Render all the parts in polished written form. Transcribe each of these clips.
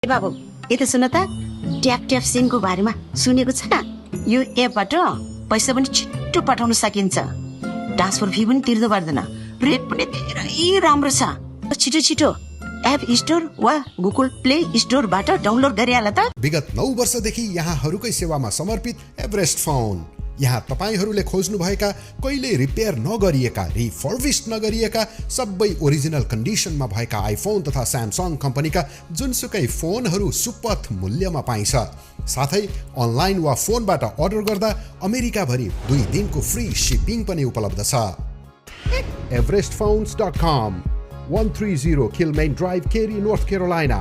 बाबु यता सुन त ट्याप ट्याप सिमको बारेमा सुनेको छ यो एपबाट पैसा पनि छिट्टो पठाउन सकिन्छ ट्रान्सफर फी पनि तिर्नु पर्दैन रेट पनि धेरै राम्रो छ छिटो छिटो एप स्टोर वा गुगल प्ले स्टोरबाट डाउनलोड गरिहाल त विगत 9 वर्षदेखि यहाँहरूकै सेवामा समर्पित एभरेस्ट फोन यहाँ तपाईहरूले खोज्नु भएका कहिले रिपेयर नगरिएका रिफर्बिश्ड नगरिएका सबै ओरिजिनल कन्डिसनमा भएका आइफोन तथा स्यामसङ कम्पनीका जुनसुकै फोनहरू सुपथ मूल्यमा पाइन्छ साथै अनलाइन वा फोनबाट अर्डर गर्दा अमेरिकाभरि 2 दिनको फ्री शिपिङ पनि उपलब्ध छ everestphones.com 130 Kilmaine Drive, Cary, North Carolina.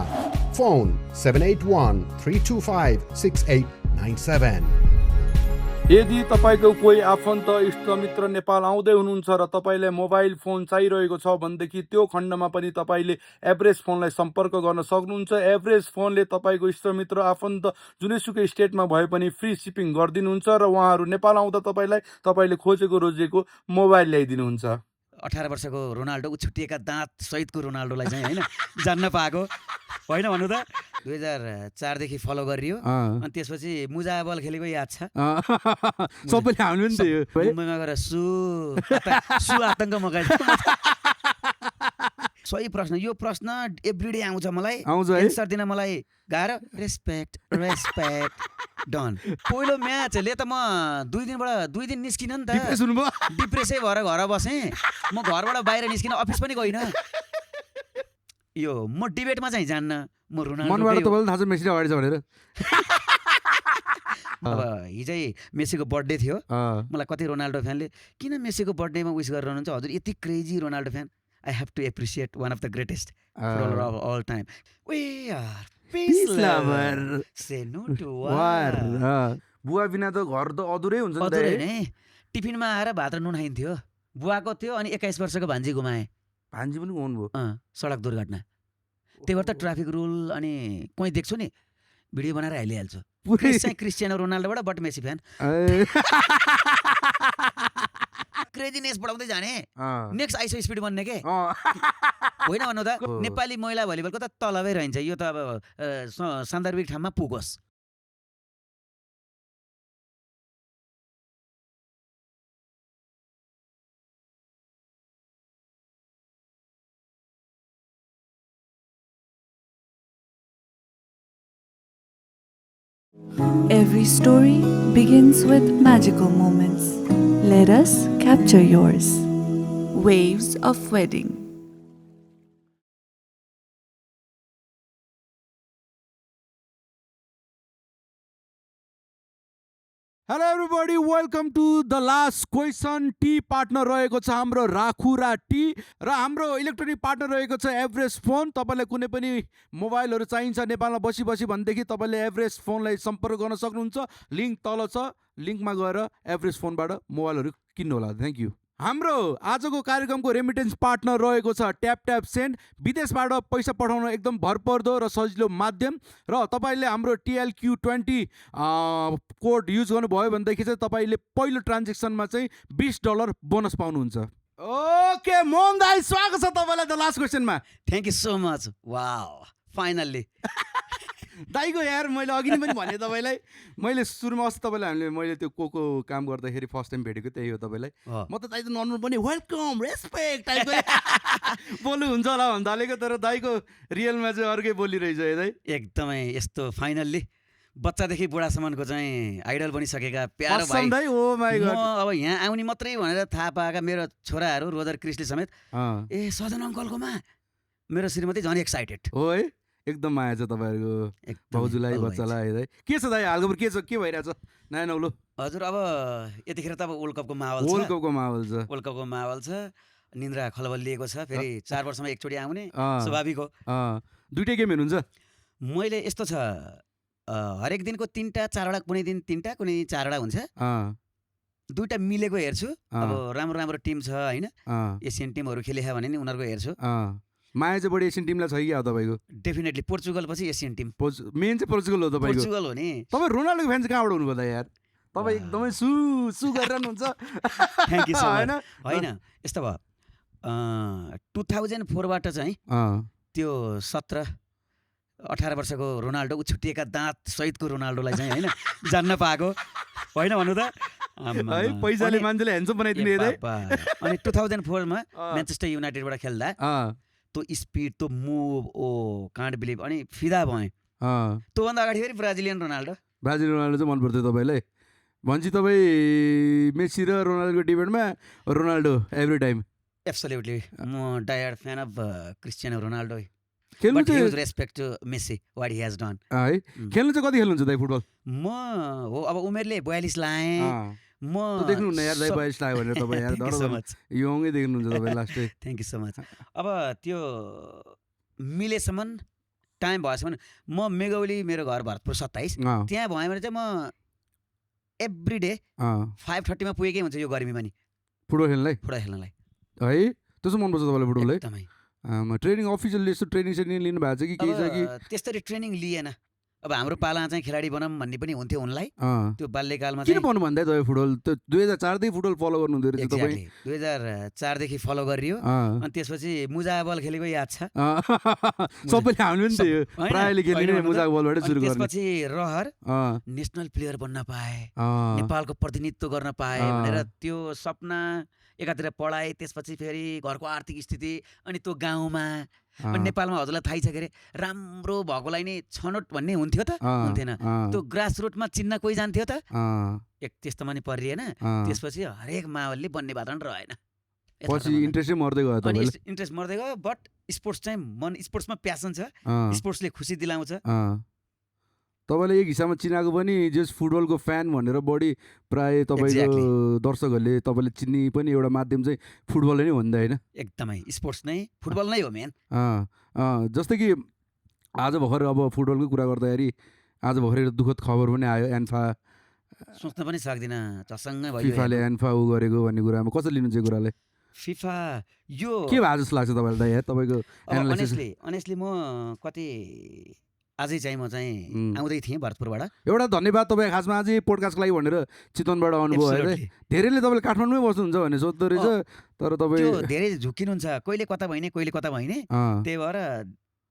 Phone 781-325-6897. यदि तपाईको कोही आफन्त इष्टमित्र नेपाल आउँदै हुनुहुन्छ र तपाईलाई मोबाइल फोन चाहिरहेको छ भनेदेखि त्यो खण्डमा पनि तपाईले एभरेस्ट फोनलाई सम्पर्क गर्न सक्नुहुन्छ। एभरेस्ट फोनले तपाईको इष्टमित्र आफन्त जुनैसुकै स्टेटमा भए पनि फ्री शिपिङ गरिदिनुहुन्छ र उहाँहरू नेपाल आउँदा तपाईले खोजेको रोजेको मोबाइल ल्याइदिनुहुन्छ। 18 वर्षको रोनाल्डो छुट्टिएका दाँत सहितको रोनाल्डोलाई चाहिँ हैन जान्न पाएको होइन भन्नु त 2004 देखि फलो गरियो अनि त्यसपछि मुजा बल खेलेको याद छ सबैले हाल्नु नि थियो मुम्बईमा गएर सु आतंक मगाइदियो। सही प्रश्न यो प्रश्न एभ्रीडे आउँछ मलाई एन्सर दिन मलाई गाह्रो। Respect done. पहिलो म्याचले त म 2 दिन निस्किन नि त डिप्रेसै भएर घर बसेँ। म घरबाट बाहिर निस्किन अफिस पनि गइनँ। यो म डिबेटमा चाहिँ जान्न म रोनाल्डो मनबाट तपाईलाई थाहा छ मेसी अगाडि छ भनेर। अब हिजै मेसीको बर्थडे थियो मलाई कति रोनाल्डो फ्यानले किन मेसीको बर्थडेमा विश गरेर हुनुहुन्छ हजुर यति crazy Ronaldo fan. I have to appreciate one of the greatest footballer of all time. We are peace lover. Say no to war. बुवा बिना त घर त अधुरै हुन्छ नि त। अधुरै नै। टिफिनमा आएर भात र नुन खाइन्थ्यो। बुवाको थियो अनि 21 वर्षको भान्जी गुमाए। भान्जी पनि गुमाउनु भयो? सडक दुर्घटना। त्यही भएर त ट्राफिक रुल अनि कोही देख्छु नि भिडियो बनाएर हालिहाल्छु। क्रिस्टियानो रोनाल्डोबाट बट मेसी फ्यान। क्रेजीनेस बढाउँदै जाने नेक्स्ट आइसो स्पिड बन्ने के होइन भन्नु त। नेपाली महिला भलिबलको त तलबै रहन्छ यो त अब सान्दर्भिक ठाउँमा पुगोस्। Every story begins with magical moments. Let us capture yours. Waves of Wedding. Hello everybody welcome to the last question. टी पार्टनर रहेको छ हाम्रो राखुरा टी र हाम्रो इलेक्ट्रोनिक पार्टनर रहेको छ एभरेस्ट फोन। तपाईँलाई कुनै पनि मोबाइलहरू चाहिन्छ नेपालमा बसी भनेदेखि तपाईँले एभरेस्ट फोनलाई सम्पर्क गर्न सक्नुहुन्छ। लिङ्क तल छ, लिङ्कमा गएर एभरेस्ट फोनबाट मोबाइलहरू किन्नु होला। Thank you. हाम्रो आजको कार्यक्रमको रेमिटेन्स पार्टनर रहेको छ ट्याप सेन्ड। विदेशबाट पैसा पठाउन एकदम भरपर्दो र सजिलो माध्यम र तपाईँले हाम्रो TLQ20 कोड युज गर्नुभयो भनेदेखि चाहिँ तपाईँले पहिलो ट्रान्जेक्सनमा चाहिँ $20 बोनस पाउनुहुन्छ। ओके मोहन दाइ स्वागत छ तपाईँलाई द लास्ट क्वेसनमा। Thank you so much. Wow finally दाइको यार मैले अघि नै पनि भने तपाईँलाई मैले सुरुमा अस्ति तपाईँलाई मैले त्यो को काम गर्दाखेरि फर्स्ट टाइम भेटेको त्यही हो तपाईँलाई। म त दाइ त नर्मल पनि वेलकम रेस्पेक्ट टाइपको बोल्नु हुन्छ होला भन्दालेको तर दाइको रियलमा चाहिँ अर्कै बोलिरहेछ है दाइ। एकदमै यस्तो फाइनल्ली बच्चादेखि बुढासम्मको चाहिँ आइडल बनिसकेका प्यारो भाइ दाइ। Oh my God. अब यहाँ आउने मात्रै भनेर थाहा पाएका मेरो छोराहरू रोजर क्रिसले समेत ए सदन अङ्कलकोमा मेरो श्रीमती झन् एक्साइटेड हो है। एकदम माया छ तपाईँहरूको भाउजूलाई बच्चालाई है। के छ दाइ हालको के छ के भइरहेछ नयाँ नौलो? हजुर अब यतिखेर त अब वर्ल्ड कपको माहौल छ। निन्द्रा खलबलिएको छ। फेरि 4 वर्षमा एकचोटि आउने स्वाभाविक हो। दुईटै गेम हेर्नुहुन्छ? मैले यस्तो छ हरेक दिनको 3टा 4वटा कुनै दिन 3टा कुनै 4वटा हुन्छ। 2टा मिलेको हेर्छु। अब राम्रो टिम छ होइन एसियन टिमहरू खेलेछ भने नि उनीहरूको हेर्छु। माया चाहिँ बढी एसियन टिमलाई छ कि तपाईँको? डेफिनेटली पोर्चुगल पछि एसियन टिम। मेन चाहिँ पोर्चुगल हो तपाईँको? पोर्चुगल हो नि। तपाईँ रोनाल्डो फ्यान चाहिँ कहाँबाट हुनुभयो त यार? तपाईँ एकदमै सु गरिरहनुहुन्छ। Thank you so much. होइन यस्तो भयो 2004बाट चाहिँ त्यो 17 18 वर्षको रोनाल्डो छुट्टिएका दाँत सहितको रोनाल्डोलाई चाहिँ होइन जान्न पाएको होइन भन्नु त है पैसाले मान्छेले ह्यान्डसम बनाइदिने रे अनि 2004 मा म्यान्चेस्टर युनाइटेडबाट खेल्दा त्यो स्पिड त्यो मुभ ओ कान्ट बिलिभ अनि फिदा भएँ त्योभन्दा अगाडि फेरि ब्राजिलियन रोनाल्डो चाहिँ मन पर्थ्यो तपाईँलाई भन्छ तपाईँ मेसी र रोनाल्डोको डिबेटमा रोनाल्डो एभ्री टाइम एब्सोल्युटली म diehard fan of Cristiano Ronaldo खेल्नु बट चाहिँ huge respect to Messi what he has done है खेल्नु चाहिँ कति खेल्नुहुन्छ दाइ फुटबल म हो अब उमेरले 42 लाएँ म देख्नुहुन्न यार दाइ 42 लाग्यो भनेर तपाईँ यार Thank you so much. यङै देख्नुहुन्छ तपाईँ लास्टै थ्याङ्क यू सो मच अब त्यो मिलेसम्म टाइम भएसम्म म मेगौली मेरो घर भरतपुर 27 त्यहाँ भयो भने चाहिँ म एभ्री डे 5:30 मा पुगेकै हुन्छ यो गर्मीमा नि फुटबल खेल्नलाई है त्यसो मनपर्छ तपाईँलाई फुटबल है एकदमै ट्रेनिङ अफिसियलले यस्तो ट्रेनिङ सेनिङ लिनु भएको छ कि केही छ कि अब त्यसरी ट्रेनिङ लिएन अब हाम्रो पाला चाहिँ खेलाडी बनाऊँ भन्ने पनि हुन्थ्यो उनलाई त्यो बाल्यकालमा किन भन्नु भन्दा तपाईँ फुटबल त 2004 देखि फुटबल फलो गर्नुहुँदो रहेछ तपाईँ 2004 देखि फलो गरियो अनि त्यसपछि मुजा बल खेलेको याद छ सबैले हामीले पनि त्यही हो प्रायले खेल्ने मुजा बलबाट सुरु गर्ने त्यसपछि रहर नेसनल प्लेयर बन्न पाए नेपालको प्रतिनिधित्व गर्न पाए भनेर त्यो सपना एकातिर पढाए त्यसपछि फेरि घरको आर्थिक स्थिति अनि त्यो गाउँमा अनि नेपालमा हजुरलाई थाहै छ के अरे राम्रो भएकोलाई नै छनौट भन्ने हुन्थ्यो त हुन्थेन त्यो ग्रास रुटमा चिन्न कोही जान्थ्यो त एक त्यस्तोमा नि परिएन त्यसपछि हरेक माहौलले बन्ने वातावरण रहेन पछि इन्ट्रेस्टै मर्दै गयो तपाईलाई इन्ट्रेस्ट मर्दै गयो बट स्पोर्ट्स चाहिँ स्पोर्ट्समा प्यासन छ स्पोर्ट्सले खुसी दिलाउँछ तपाईँले एक हिसाबमा चिनाएको पनि जस फुटबलको फ्यान भनेर बढी प्राय तपाईँको दर्शकहरूले तपाईँले चिन्ने पनि एउटा माध्यम चाहिँ फुटबल नै हो नि त होइन एकदमै स्पोर्ट्स नै फुटबल नै हो मेन जस्तै कि आज भर्खर अब फुटबलको कुरा गर्दाखेरि आज भर्खर दुःखद खबर पनि आयो एन्फा सोच्न पनि सक्दिनँ झसङ्गै भयो फिफाले एन्फा उ गरेको भन्ने कुरामा कसरी लिनुहुन्छ यो कुरालाई फिफा यो के भए जस्तो लाग्छ तपाईँलाई दाइ तपाईँको अनेस्टली म कति आजै चाहिँ म चाहिँ आउँदै थिएँ भरतपुरबाट एउटा धन्यवाद तपाईँ खासमा अझै पोडकास्टको लागि भनेर चितवनबाट आउनुभयो है धेरैले तपाईँले काठमाडौँमै बस्नुहुन्छ भने सोध्दो रहेछ तर तपाईँ धेरै झुकिनुहुन्छ कहिले कता भइने त्यही भएर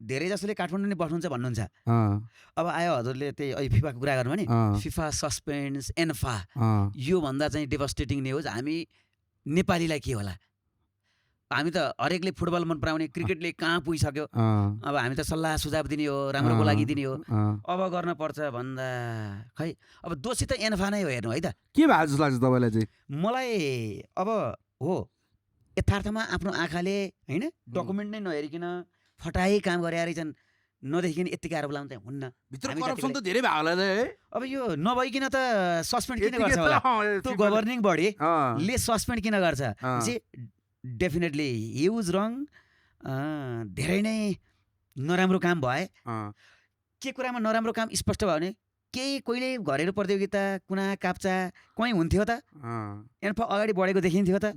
धेरै जसोले काठमाडौँ नै बस्नुहुन्छ भन्नुहुन्छ अब आयो हजुरले त्यही अहिले फिफाको कुरा गर्नु भने फिफा सस्पेन्ड्स एन्फा यो भन्दा चाहिँ डेभस्टेटिङ न्युज हामी नेपालीलाई के होला हामी त हरेकले फुटबल मन पराउने क्रिकेटले कहाँ पुगिसक्यो अब हामी त सल्लाह सुझाव दिने हो राम्रोको लागि दिने हो अब गर्न पर्छ भन्दा खै अब दोषी त एन्फा नै हो हेर्नु है त के भए जस्तो लाग्छ तपाईँलाई चाहिँ मलाई अब हो यथार्थमा आफ्नो आँखाले होइन डकुमेन्ट नै नहेरिकन फटाई काम गरे रहेछन् नदेखिकन यतिकै आरोप लाउनु चाहिँ हुन्न भित्र करप्सन त धेरै भयो होला है अब यो नभइकन त सस्पेन्ड किन गर्छ होला त्यो गभर्निङ बडीले सस्पेन्ड किन गर्छ डेफिनेटली ह्युज रङ धेरै नै नराम्रो काम भए के कुरामा नराम्रो काम स्पष्ट भयो भने केही कहिले घरेलु प्रतियोगिता कुना काप्चा कहीँ हुन्थ्यो त एन्फा अगाडि बढेको देखिन्थ्यो त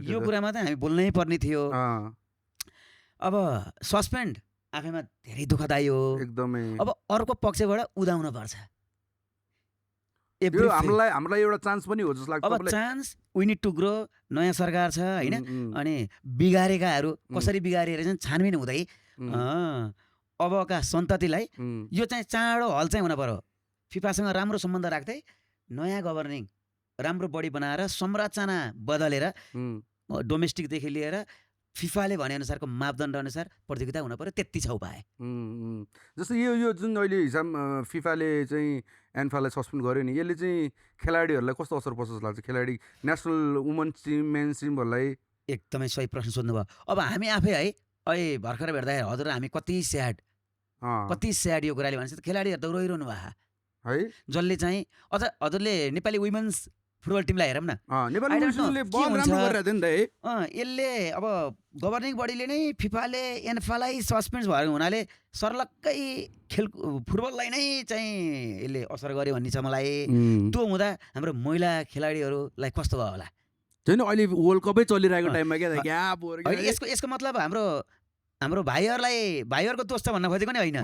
यो कुरामा त हामी बोल्नै पर्ने थियो अब सस्पेन्ड आफैमा धेरै दुःखदायी हो एकदमै अब अर्को पक्षबाट उदाउन पर्छ हामीलाई एउटा चान्स पनि हो जस्तो लाग्छ अब chance we need to grow नयाँ सरकार छ होइन अनि बिगारेकाहरू कसरी बिगारेर चाहिँ छानबिन हुँदै अबका सन्ततिलाई यो चाहिँ चाँडो हल चाहिँ हुन पर्यो फिफासँग राम्रो सम्बन्ध राख्दै नयाँ गभर्निङ राम्रो बडी बनाएर संरचना बदलेर डोमेस्टिकदेखि लिएर फिफाले भनेअनुसारको मापदण्ड अनुसार प्रतियोगिता हुन पर्यो त्यति छ उपाय जस्तै यो जुन अहिले हिसाब फिफाले चाहिँ एन्फालाई सस्पेन्ड गर्यो नि यसले चाहिँ खेलाडीहरूलाई कस्तो असर पर्छ जस्तो लाग्छ खेलाडी नेसनल वुमेन्स टिम मेन्स टिमहरूलाई एकदमै सही प्रश्न सोध्नुभयो अब हामी आफै है अहिले भर्खर भेट्दाखेरि हजुर हामी कति स्याड यो कुराले भन्छ खेलाडीहरू त रोइरहनु भयो है जसले चाहिँ अझ हजुरले नेपाली वुमेन्स फुटबल टिमलाई हेरौँ न यसले अब गभर्निङ बडीले नै फिफाले एन्फालाई सस्पेन्ड भएको हुनाले सर्लक्कै फुटबललाई नै चाहिँ यसले असर गर्यो भन्ने छ मलाई त्यो हुँदा हाम्रो महिला खेलाडीहरूलाई कस्तो भयो होला छैन अहिले वर्ल्ड कपै चलिरहेको टाइममा यसको मतलब हाम्रो भाइहरूको दोष छ भन्न खोजेको नि होइन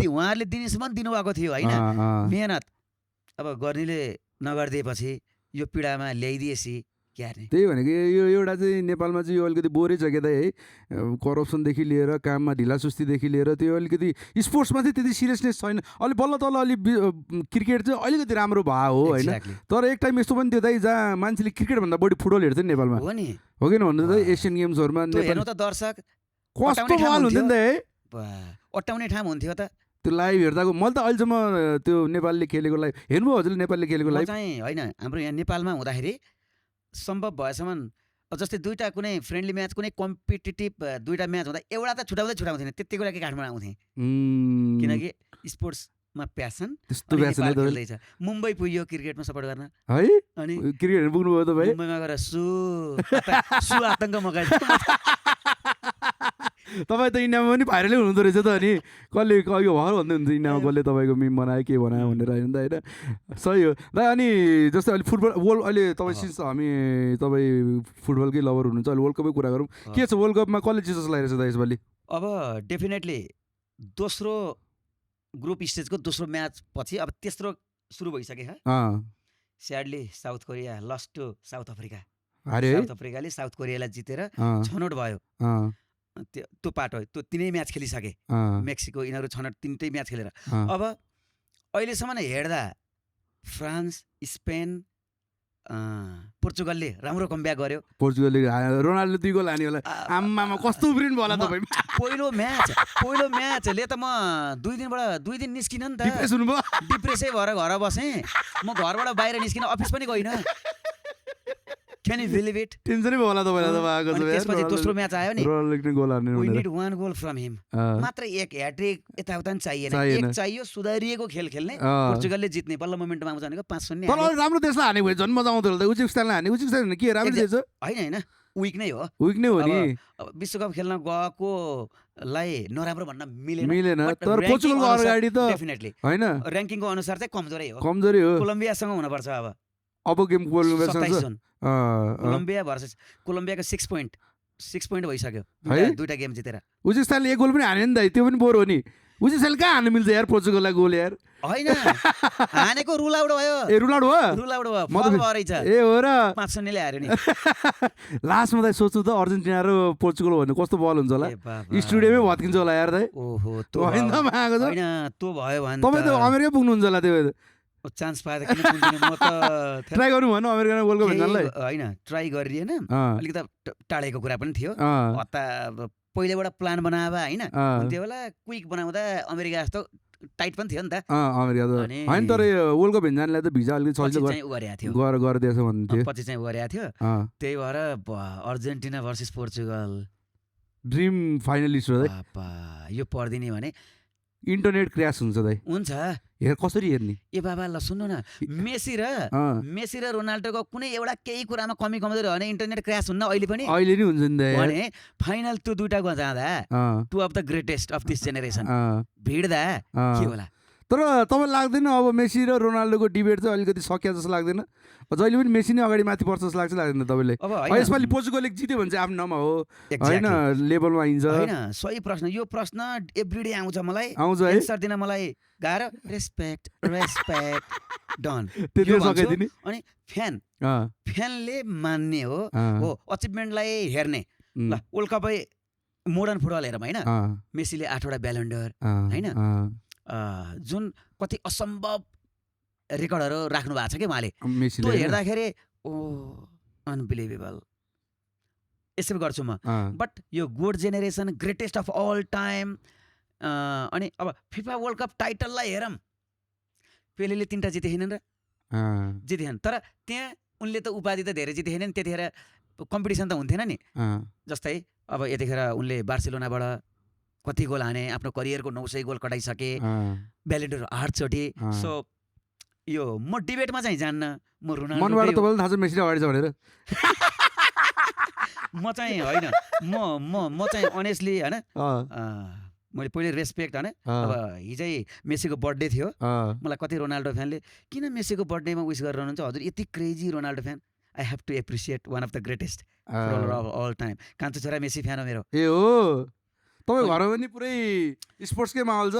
उहाँहरूले दिनेसम्म दिनुभएको थियो होइन मेहनत अब गर्नेले नगरिदिएपछि यो पीडामा ल्याइदिएपछि के हार्ने त्यही भनेको यो एउटा चाहिँ नेपालमा चाहिँ यो अलिकति बोरै छ के त है करप्सनदेखि लिएर काममा ढिलासुस्तीदेखि लिएर त्यो अलिकति स्पोर्ट्समा चाहिँ त्यति सिरियसनेस छैन। अलि बल्ल तल्ल अलि क्रिकेट चाहिँ अलिकति राम्रो भयो हो होइन, तर एक टाइम यस्तो पनि थियो दाइ जहाँ मान्छेले क्रिकेटभन्दा बढी फुटबल हेर्थ्यो नि नेपालमा, हो नि हो कि भन्नु त एसियन गेम्सहरूमा हेर्नु त दर्शक कस्तो बल हुन्थ्यो नि त है, अट्टाउने ठाउँ हुन्थ्यो त। त्यो लाइभ हेर्दाको मैले त अहिलेसम्म त्यो नेपालले खेलेको लाइभ हेर्नुभयो हजुरले नेपालले खेलेको लाइभ चाहिँ होइन हाम्रो यहाँ नेपालमा हुँदाखेरि सम्भव भएसम्म जस्तै दुईवटा कुनै फ्रेन्डली म्याच कुनै कम्पिटिटिभ दुईवटा म्याच हुँदा एउटा त छुटाउँथेन त्यतिको लागि काठमाडौँ आउँथेँ किनकि स्पोर्ट्समा प्यासन त्यस्तो प्यासन खेल्दैछ। मुम्बई पुग्यो क्रिकेटमा सपोर्ट गर्न है, अनि क्रिकेट हेर्नु पुग्नुभयो तपाईँ मुम्बईमा गएर सु आतङ्क मगाइदियो। तपाईँ त इन्डियामा पनि भाइरलै हुनुहुँदो रहेछ त, अनि कसले यो भर भन्दै हुन्छ इन्डियामा कसले तपाईँको मिम बनायो के बनायो भनेर होइन त होइन, सही हो दा। अनि जस्तै अहिले फुटबल वर्ल्ड अहिले तपाईँ सिन्स हामी तपाईँ फुटबलकै लभर हुनुहुन्छ, अहिले वर्ल्ड कपै कुरा गरौँ, के छ वर्ल्ड कपमा कसले जित जस्तो लागिरहेछ त यसपालि? अब डेफिनेटली दोस्रो ग्रुप स्टेजको दोस्रो म्याच पछि अब तेस्रो सुरु भइसक्यो। Sadly South Korea lost to South Africa, South अफ्रिकाले साउथ कोरियालाई जितेर छनौट भयो। त्यो पाटो त्यो तिनै म्याच खेलिसके, मेक्सिको यिनीहरू छनौट तिनटै म्याच खेलेर। अब अहिलेसम्म हेर्दा फ्रान्स स्पेन पोर्चुगलले राम्रो कमब्याक गर्यो। पोर्चुगलले रोनाल्डो 2 गोल हान्यो होला, आम्मामा कस्तो उफ्रिनु भयो होला तपाईँ। पहिलो म्याचले त म 2 दिन निस्किन नि त, डिप्रेसै भएर घर बसेँ। म घरबाट बाहिर निस्किन अफिस पनि गइनँ। Can you believe it? टेन्सनै भयो होला तपाईँलाई त भएको छ। त्यसपछि दोस्रो म्याच आयो नि, रोनाल्डोले गोल हान्ने we need 1 goal from him, मात्र एक ह्याट्रिक यताउता नि चाहिएन, एक चाहियो सुधारिएको खेल खेल्ने। पोर्चुगलले जित्ने बल्ल मोमेन्टमा आउँछ भनेको 5-0 तर राम्रो देशलाई हाने भयो झन् मजा आउँथ्यो होला। उज्बेकिस्तानलाई हाने, उज्बेकिस्तान के राम्रो देश हो होइन, विक नै हो, विक नै हो नि। अब विश्वकप खेल्न गएकोलाई नराम्रो भन्न मिलेन, तर पोर्चुगलको अगाडि त डेफिनेटली होइन, र्याङ्किङको अनुसार चाहिँ कमजोरै हो, कोलम्बियासँग हुनुपर्छ। अब गेम कोलम्बिया भर्सेस कोलम्बियाको 6 पोइन्ट भइसक्यो दुईटा गेम जितेर। उज्बेकिस्तानले एक गोल पनि हान्यो नि त, त्यो पनि बोर हो नि। उज्बेकिस्तानले कहाँ हान्नु मिल्छ यार पोर्चुगललाई गोल यार, होइन हानेको रुल आउट भयो। रुल आउट भयो, ए हो र 5-0 ले हार्यो नि। लास्टमा त सोच्छु त अर्जेन्टिना र पोर्चुगल भन्नु कस्तो बल हुन्छ होला, स्टेडियममै भत्किन्छ होला यार दाइ। ओहो त्यो होइन त्यो भयो भने तपाईँ त अमेरिका पुग्नुहुन्छ होला, त्यो चान्स पाएर किन पुग्दिनँ म त। ट्राई गर्नु भएन अमेरिकामा वर्ल्ड कप हेर्नलाई? होइन ट्राई गरिएन, अलिकति टाढेको कुरा पनि थियो। हत्ता पहिलेबाट प्लान बनाए होइन हुन्थ्यो होला, क्विक बनाउँदा अमेरिका जस्तो टाइट पनि थियो नि त अमेरिका त होइन। तर वर्ल्ड कप हेर्न जानलाई त भिजा अलिकति सजिलो गरिदिएछ भन्थ्यो, पछि चाहिँ गरेको थियो। त्यही भएर Argentina versus Portugal dream finalist हो। यो पर्दिने भने इन्टरनेट क्र्यास हुन्छ दाइ, हुन्छ कसरी हेर्ने? ए बाबा ल सुन्नु न, मेसी र रोनाल्डोको कुनै एउटा केही कुरामा कमी कमजोरी हो भने इन्टरनेट क्र्यास हुन्न अहिले पनि, अहिले नै हुन्छ नि भने फाइनल त्यो दुईटाको जाँदा two of the greatest of this generation भिड्दा के होला? तर तपाईँ लाग्दैन अब मेसी र रोनाल्डोको डिबेट चाहिँ अलिकति सकिया जस्तो लाग्दैन? जहिले पनि मेसी नै अगाडि माथि पर्छ जस्तो लाग्छ लाग्दैन तपाईँले? यसपालि पोर्चुगलले जित्यो भने चाहिँ आफ्नो नाम हो होइन, लेभलमा आइन्छ होइन। सही प्रश्न, यो प्रश्न एभ्रिडे आउँछ मलाई, आउँछ है, एन्सर दिन मलाई गाह्रो। रेस्पेक्ट डन त्यति सकाइदिने। अनि फ्यानले मान्ने हो अचिभमेन्टलाई हेर्ने। ल वर्ल्ड कपै मोडर्न फुटबल हेरौँ होइन, मेसीले 8वटा ब्यालोन्डर होइन, जुन कति असम्भव रेकर्डहरू राख्नु भएको छ कि उहाँले, त्यो हेर्दाखेरि ओ अनबिलिभेबल यसरी गर्छु म। बट यो good generation greatest of all time. अनि अब फिफा वर्ल्ड कप टाइटललाई हेरौँ, पेलेले 3टा जितेनन् र जितेनन्, तर त्यहाँ उनले त उपाधि त धेरै जितेनन्, त्यतिखेर कम्पिटिसन त हुन्थेन नि। जस्तै अब यतिखेर उनले बार्सिलोनाबाट कति गोल हाने, आफ्नो करियरको 900 गोल कटाइसके, ब्यालेन्डर 8 चोटि। सो यो म डिबेटमा चाहिँ जान्न, म रोनाल्डो मनबाट तपाईँलाई थाहा छ मेसी अगाडि छ भनेर। म चाहिँ होइन, म चाहिँ अनेस्टली होइन, मैले पहिले रेस्पेक्ट होइन। अब हिजै मेसीको बर्थडे थियो, मलाई कति रोनाल्डो फ्यानले किन मेसीको बर्थडेमा विस गरेर हुनुहुन्छ हजुर, यति crazy Ronaldo fan. I have to appreciate one of the greatest footballer of all time. कान्छो छोरा मेसी फ्यान हो मेरो। ए हो, तपाईँ घरमा पनि पुरै स्पोर्ट्सकै माहौल छ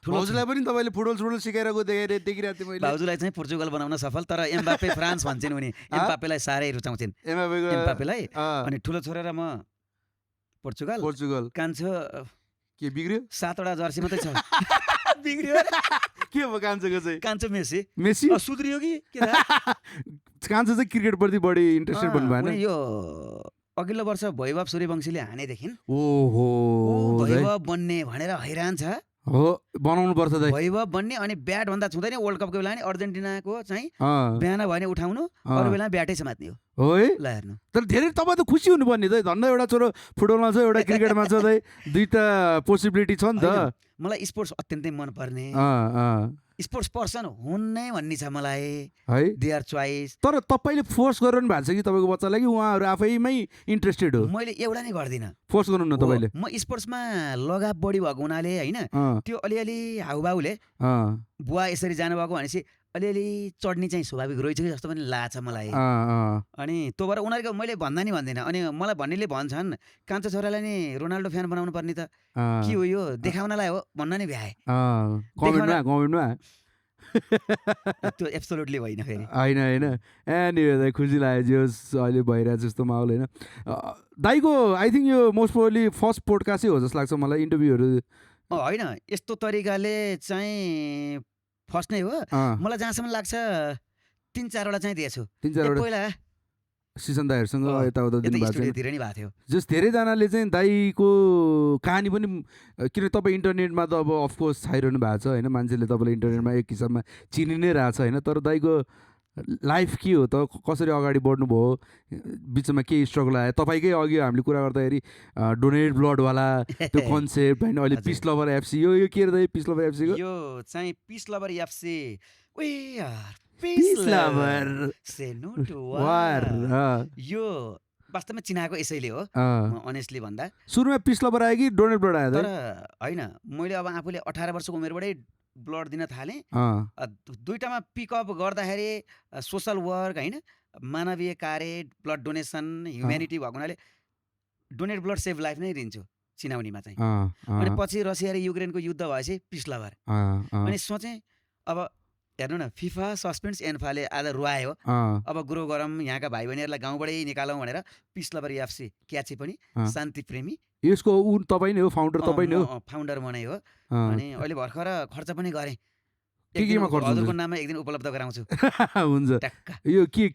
भाउजूलाई पनि तपाईँले फुटबल सिकाइरहेको देखिरहेको थिएँ मैले भाउजूलाई चाहिँ पोर्चुगल बनाउन सफल तर एम्बापे फ्रान्स भन्छन् उनी एम्बापेलाई साह्रै रुचाउँछन् एम्बापेलाई अनि ठुलो छोरा र म पोर्चुगल कान्छो के बिग्रियो 7वटा जर्सी मात्रै छ बिग्रियो के भयो कान्छोको चाहिँ कान्छो मेसी सुध्रियो कि के कान्छो चाहिँ क्रिकेटप्रति बढी इन्ट्रेस्टेड भन्नु भएन यो अघिल्लो वर्ष वैभव सूर्यवंशीले हानेदेखि ओहो वैभव बन्ने भनेर हैरान छ हो बनाउनु पर्छ दाइ वैभव बन्ने अनि ब्याट भन्दा छुँदैन वर्ल्ड कपको बेला नि अर्जेन्टिनाको चाहिँ बिहान भयो भने उठाउनु अरू बेला ब्याटै समात्ने हो है ल हेर्नु तर धेरै तपाईँ त खुसी हुनुपर्ने दाइ धन्दा एउटा छोरो फुटबलमा छ एउटा क्रिकेटमा छ दाइ दुईटा पोसिबिलिटी छ नि त मलाई स्पोर्ट्स अत्यन्तै मनपर्ने स्पोर्ट्स पर्सन हुन्नै भन्ने छ मलाई है देयर चोइस तर तपाईँले फोर्स गरिरहनु भएको छ कि तपाईँको बच्चालाई कि उहाँहरू आफैमै इन्ट्रेस्टेड हो मैले एउटा नै गर्दिनँ फोर्स गर्नु न तपाईँले म स्पोर्ट्समा लगाव बढी भएको हुनाले होइन त्यो अलिअलि हाउबाउले बुवा यसरी जानुभएको भनेपछि अलिअलि चढ्ने चाहिँ स्वाभाविक रहेछ कि जस्तो पनि लाग्छ मलाई अनि त्यो भएर उनीहरूको मैले भन्दा नि भन्दिनँ अनि मलाई भन्नेले भन्छन् कान्छो छोरालाई नि रोनाल्डो फ्यान बनाउनु पर्ने त के हो यो देखाउनलाई हो भन्न नि भ्याए कमेन्टमा त्यो एब्सोल्युटली होइन फेरि होइन एनी खुसी लाग्यो जो अहिले भइरहेको जस्तो माहौल होइन दाइको आई थिङ्क यो मोस्ट प्रोबब्ली फर्स्ट पोडकास्टै हो जस्तो लाग्छ मलाई इन्टरभ्यूहरू होइन यस्तो तरिकाले चाहिँ फर्स्ट नै हो मलाई जहाँसम्म लाग्छ 3-4वटा चाहिँ दिएछु पहिला सिजन दाइहरूसँग यताउता स्टुडियोतिर नि भएको थियो जस धेरैजनाले चाहिँ दाइको कहानी पनि किन तपाईँ इन्टरनेटमा त अब अफकोर्स छाइरहनु भएको छ होइन मान्छेले तपाईँलाई इन्टरनेटमा एक हिसाबमा चिनि नै रहेछ होइन तर दाइको लाइफ के हो त कसरी अगाडि बढ्नुभयो बिचमा के स्ट्रगल आयो तपाईँकै अघि हामीले कुरा गर्दाखेरि डोनेट ब्लडवाला त्यो कन्सेप्ट होइन अहिले पिस लभर एफसी यो के रे पिस लभर एफसीको यो चाहिँ peace lover FC peace lover say no to war यो वास्तवमा चिनाएको यसैले हो अनेस्टली भन्दा सुरुमा पिस लभर आयो कि डोनेट ब्लड आयो तर होइन मैले अब आफूले 18 वर्षको उमेरबाटै ब्लड दिन थालेँ दुईटामा पिकअप गर्दाखेरि सोसल वर्क होइन मानवीय कार्य ब्लड डोनेसन ह्युम्यानिटी भएको हुनाले डोनेट ब्लड सेभ लाइफ नै दिन्छु चिनाउनीमा चाहिँ अनि पछि रसिया र युक्रेनको युद्ध भएपछि पिस लभर अनि सोचेँ अब हेर्नु न फिफा सस्पेन्ड्स एन्फाले आज रुवायो अब ग्रो गरौँ यहाँका भाइ बहिनीहरूलाई गाउँबाटै निकालौँ भनेर पिस लभर एफसी क्याची पनि शान्ति प्रेमी यसको तपाईँ नै हो फाउन्डर तपाईँ नै हो फाउन्डर म नै हो अनि अहिले भर्खर खर्च पनि गरेँ हजुरको नाममा एक दिन उपलब्ध गराउँछु हुन्छ यो के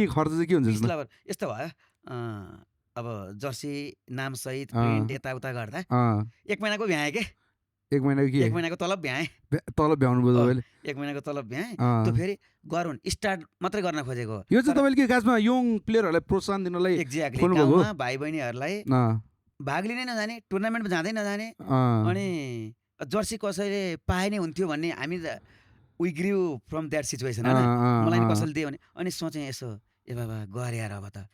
खर्च चाहिँ के हुन्छ पिस लभर यस्तो भयो अब जर्सी नाम सहित प्रिन्ट यताउता गर्दा 1 महिनाको भ्याएँ के 1 महिनाको तलब भ्याएँ तलब भ्याउनु भयो तपाईँले 1 महिनाको तलब भ्याएँ त्यो फेरि गरौँ स्टार्ट मात्रै गर्न खोजेको यो चाहिँ तपाईँले के खासमा यङ प्लेयरहरूलाई प्रोत्साहन दिनलाई एक्ज्याक्टली गाउँमा भाइ बहिनीहरूलाई भाग लिनै नजाने टुर्नामेन्टमा जाँदै नजाने अनि जर्सी कसैले पाए नै हुन्थ्यो भन्ने हामी वी ग्रिउ फ्रम द्याट सिचुएसन होइन मलाई नि कसैले दियो भने अनि सोचेँ यसो ए बाबा गरे यार अब त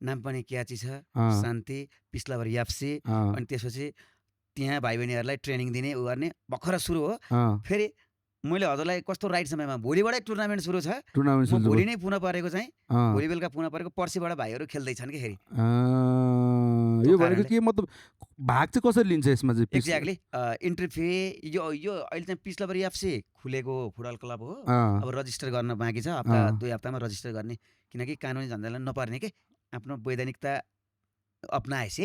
नाम पनि क्याची छ शान्ति पिस लभर एफसी अनि त्यसपछि त्यहाँ भाइ बहिनीहरूलाई ट्रेनिङ दिने उ गर्ने भर्खर सुरु हो फेरि मैले हजुरलाई कस्तो राइट समयमा भोलिबाटै टुर्नामेन्ट सुरु छ भोलि नै पुनः परेको चाहिँ भोलि बेलुका पुनः परेको पर्सिबाट भाइहरू खेल्दैछन् कि फेरि यो भनेको के मतलब भाग चाहिँ कसरी लिन्छ यसमा चाहिँ एक्ज्याक्टली इन्ट्री फी यो अहिले चाहिँ पिस लभर एफसी खुलेको फुटबल क्लब हो अब रजिस्टर गर्न बाँकी छ हप्ता 2 हप्तामा रजिस्टर गर्ने किनकि कानुनी झन्झटलाई नपर्ने के आफ्नो वैधानिकता अपनाएपछि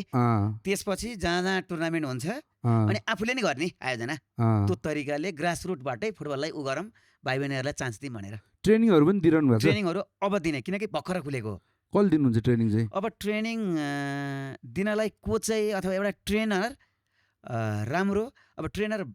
त्यसपछि जहाँ टुर्नामेन्ट हुन्छ अनि आफूले नै गर्ने आयोजना त्यो तरिकाले ग्रास रुटबाटै फुटबललाई उ गरौँ भाइ बहिनीहरूलाई चान्स दिउँ भनेर ट्रेनिङहरू पनि दिइरहनु भएको छ ट्रेनिङहरू अब दिने किनकि भर्खर खुलेको कहिले दिनुहुन्छ ट्रेनिङ चाहिँ अब ट्रेनिङ दिनलाई कोच चाहिँ अथवा एउटा ट्रेनर राम्रो अब ट्रेनर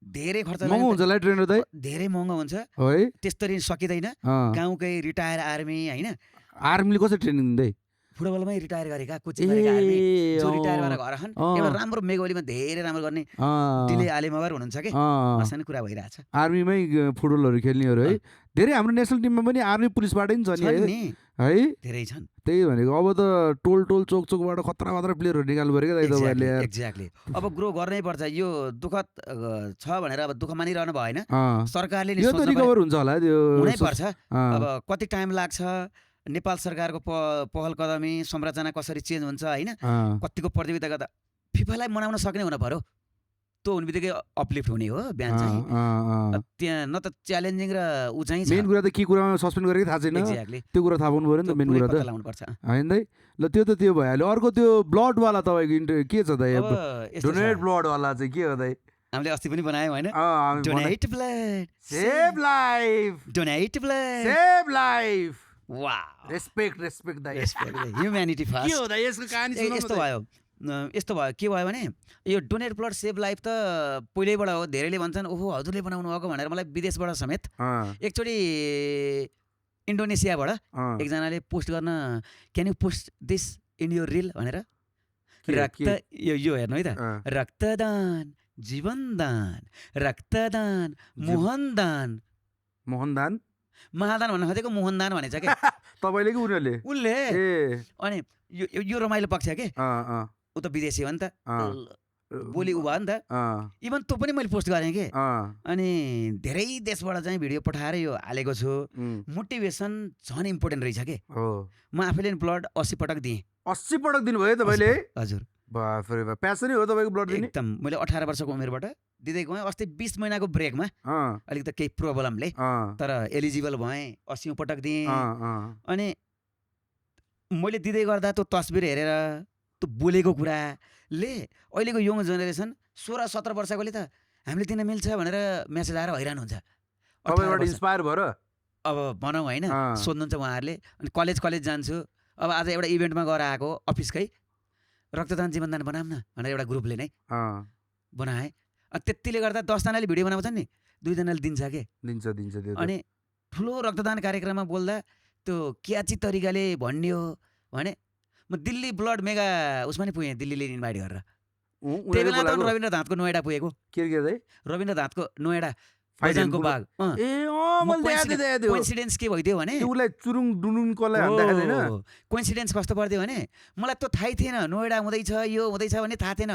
धेरै खर्च महँगो हुन्छ होला ट्रेनर त धेरै महँगो हुन्छ है त्यस्तरी सकिँदैन गाउँकै रिटायर आर्मी होइन आर्मीले कसरी ट्रेनिङ दिँदै फुटबलमै रिटायर गरेका कोचिङ गरेका आर्मी जो रिटायर भएर घर छन् एउटा राम्रो मेघोलीमा धेरै राम्रो गर्ने दिले आले मगर हुनुहुन्छ कि मसँग कुरा भइरहेछ आर्मीमै फुटबलहरू खेल्नेहरू है धेरै हाम्रो नेसनल टिममा पनि आर्मी पुलिसबाटै नि छ नि है धेरै छन् त्यही भनेको अब त टोल चोकबाट खतरा प्लेयरहरू निकाल्नु पर्यो क्या तपाईँहरूले एक्ज्याक्टली अब ग्रो गर्नै पर्छ यो दुःखद छ भनेर अब दुःख मानिरहनु भएन सरकारले यो त रिकभर हुन्छ होला त्यो हुनै पर्छ अब कति टाइम लाग्छ नेपाल सरकारको पहल कदमी संरचना कसरी चेन्ज हुन्छ होइन कतिको प्रतियोगिता गर्दा फिफालाई मनाउन सक्ने हुन पर्यो। त्यो हुने बित्तिकै अपलिफ्ट हुने हो बिहान चाहिँ। त्यहाँ न त च्यालेन्जिङ र ऊ चाहिँ मेन कुरा त के कुरामा सस्पेन्ड गरेकै थाहा छैन, एक्ज्याक्टली त्यो कुरा थाहा पाउनु पऱ्यो नि त मेन कुरा त लाउनु पर्छ। होइन है। ल त्यो त त्यो भइहाल्यो। अर्को त्यो ब्लडवाला तपाईँको के छ त? अब डोनेट ब्लडवाला चाहिँ के हो त? हामीले अस्ति पनि बनायौँ होइन, donate blood save life, donate blood save life. Wow, respect दाइ, ह्युम्यानिटी के फर्स्ट। हो त यसको कहानी सुनाउनु यस्तो त। भयो के भयो भने यो डोनेट ब्लड सेभ लाइफ त पहिल्यैबाट हो। धेरैले भन्छन् ओहो हजुरले बनाउनु भएको भनेर। मलाई विदेशबाट समेत एकचोटि इन्डोनेसियाबाट एकजनाले पोस्ट गर्न can you post this in your reel भनेर। रक्त यो हेर्नु है त, रक्तदान जीवनदान, रक्तदान मोहनदान। मोहनदान महादान भन्न खोजेको मोहनदान भनेछ के तपाईँले कि उनीहरूले? उसले। ए अनि यो रमाइलो पक्ष के, ऊ त विदेशी हो नि त, बोली उ भयो नि त। इभन त्यो पनि मैले पोस्ट गरेँ कि। अनि धेरै देशबाट चाहिँ भिडियो पठाएर यो हालेको छु। मोटिभेसन झन् इम्पोर्टेन्ट रहेछ के। म आफैले ब्लड 80 पटक दिएँ। 80 पटक दिनुभयो तपाईँले? हजुर, प्यासनै हो तपाईँको ब्लड दिने? एकदम। मैले 18 वर्षको उमेरबाट दिँदै गएँ। अस्ति 20 महिनाको ब्रेकमा अलिकति केही प्रब्लमले तर एलिजिबल भएँ, 80 पटक दिएँ। अनि मैले दिँदै गर्दा त्यो तस्बिर हेरेर त्यो बोलेको कुराले अहिलेको यङ जेनेरेसन 16-17 वर्षकोले त हामीले दिन मिल्छ भनेर मेसेज आएर हैरान हुन्छ। इन्सपायर भएर अब भनौँ होइन, सोध्नुहुन्छ उहाँहरूले। अनि कलेज जान्छु। अब आज एउटा इभेन्टमा गएर आएको अफिसकै, रक्तदान जीवनदान बनाऊँ न भनेर एउटा ग्रुपले नै बनाएँ। अनि त्यतिले गर्दा 10 जनाले भिडियो बनाउँछन् नि, 2 जनाले दिन्छ के, दिन्छ। अनि ठुलो रक्तदान कार्यक्रममा बोल्दा त्यो क्याची तरिकाले भनियो भने म दिल्ली ब्लड मेगा उसमा नि पुगेँ, दिल्लीले इन्भाइट गरेर। त्यही बेला त रविन्द्र धाँतको नोएडा पुगेको। के रविन्द्र धाँतको नोएडा बजाङको बाग। कोइन्सिडेन्स के भइदियो भने कोइन्सिडेन्स कस्तो पर्थ्यो भने मलाई त्यो थाहै थिएन नोएडा हुँदैछ, यो हुँदैछ भन्ने थाहा थिएन।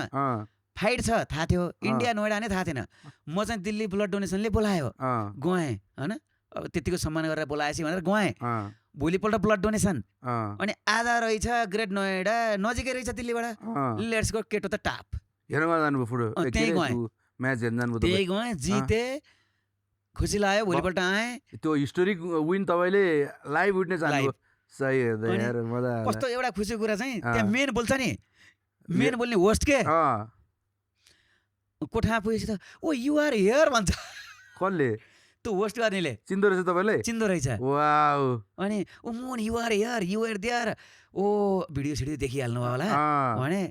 फाइट छ थाहा थियो, इन्डिया नोएडा नै थाहा थिएन। म चाहिँ दिल्ली ब्लड डोनेसनले बोलायो, गएँ होइन। अब त्यतिको सम्मान गरेर बोलाएपछि भनेर गएँ। भोलिपल्ट ब्लड डोनेसन, अनि आधा रहेछ ग्रेट नोएडा, नजिकै रहेछ दिल्लीबाट। लेट्स गो केटो त टाप त्यही गएँ, जिते, खुसी लाग्यो। भोलिपल्ट आएँ, त्यो हिस्टोरिक विन तपाईँले लाइभ विटनेस हाल्नु। सही हो त यार, मजा आयो। कस्तो एउटा खुसी कुरा चाहिँ त्यहाँ मेन बोल्छ नि, मेन बोल्ने होस्ट के कोठामा पुगेपछि त ओ यु आर हियर भन्छ। कसले? त्यो होस्ट गर्नेले। चिन्दो रहेछ तपाईँले? चिन्दो रहेछ। वाउ। अनि oh Mohan you are here, you are there. Oh video सिडियो देखिहाल्नु भयो होला भने।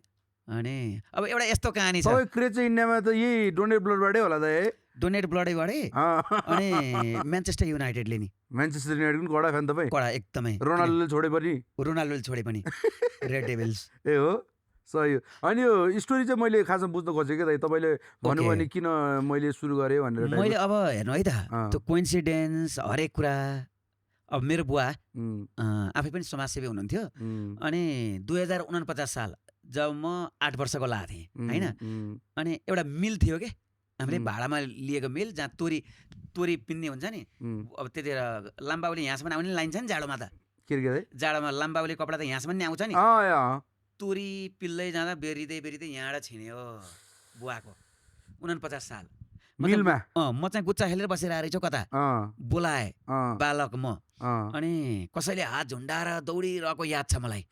अनि अब एउटा यस्तो कहानी छ। सबै क्रेज चाहिँ इन्डियामा त यही डोनेट ब्लडबाटै होला त। डोनेट ब्लडैबाटै। अनि म्यान्चेस्टर युनाइटेडले नि, म्यान्चेस्टर युनाइटेडको कडा फ्यान तपाईँ? कडा एकदमै। रोनाल्डोले छोडे पनि रेड डेभिल्स। ए हो, सही हो। अनि यो स्टोरी चाहिँ मैले खासमा बुझ्न खोजेको कि तपाईँले भन्नुभयो नि किन मैले सुरु गरेँ भनेर। मैले अब हेर्नु है त, त्यो कोइन्सिडेन्स हरेक कुरा। अब मेरो बुवा आफै पनि समाजसेवी हुनुहुन्थ्यो। अनि 2049 साल जब म 8 वर्षको ला थिएँ होइन, अनि एउटा मिल थियो कि हामीले भाडामा लिएको मिल, जहाँ तोरी पिन्ने हुन्छ नि। अब त्यतिखेर लाम्बाउली यहाँसम्म आउने लाइन छ नि जाडोमा त। जाडोमा लाम्बाउली कपडा त यहाँसम्म नि आउँछ नि। तोरी पिल्दै जाँदा बेरिँदै यहाँबाट छिन्यो बुवाको। 49 साल मिलमा म चाहिँ गुच्चा खेलेर बसेर आएछु कता, बोलाए बालक म। अनि कसैले हात झुन्डाएर दौडिरहेको याद छ मलाई।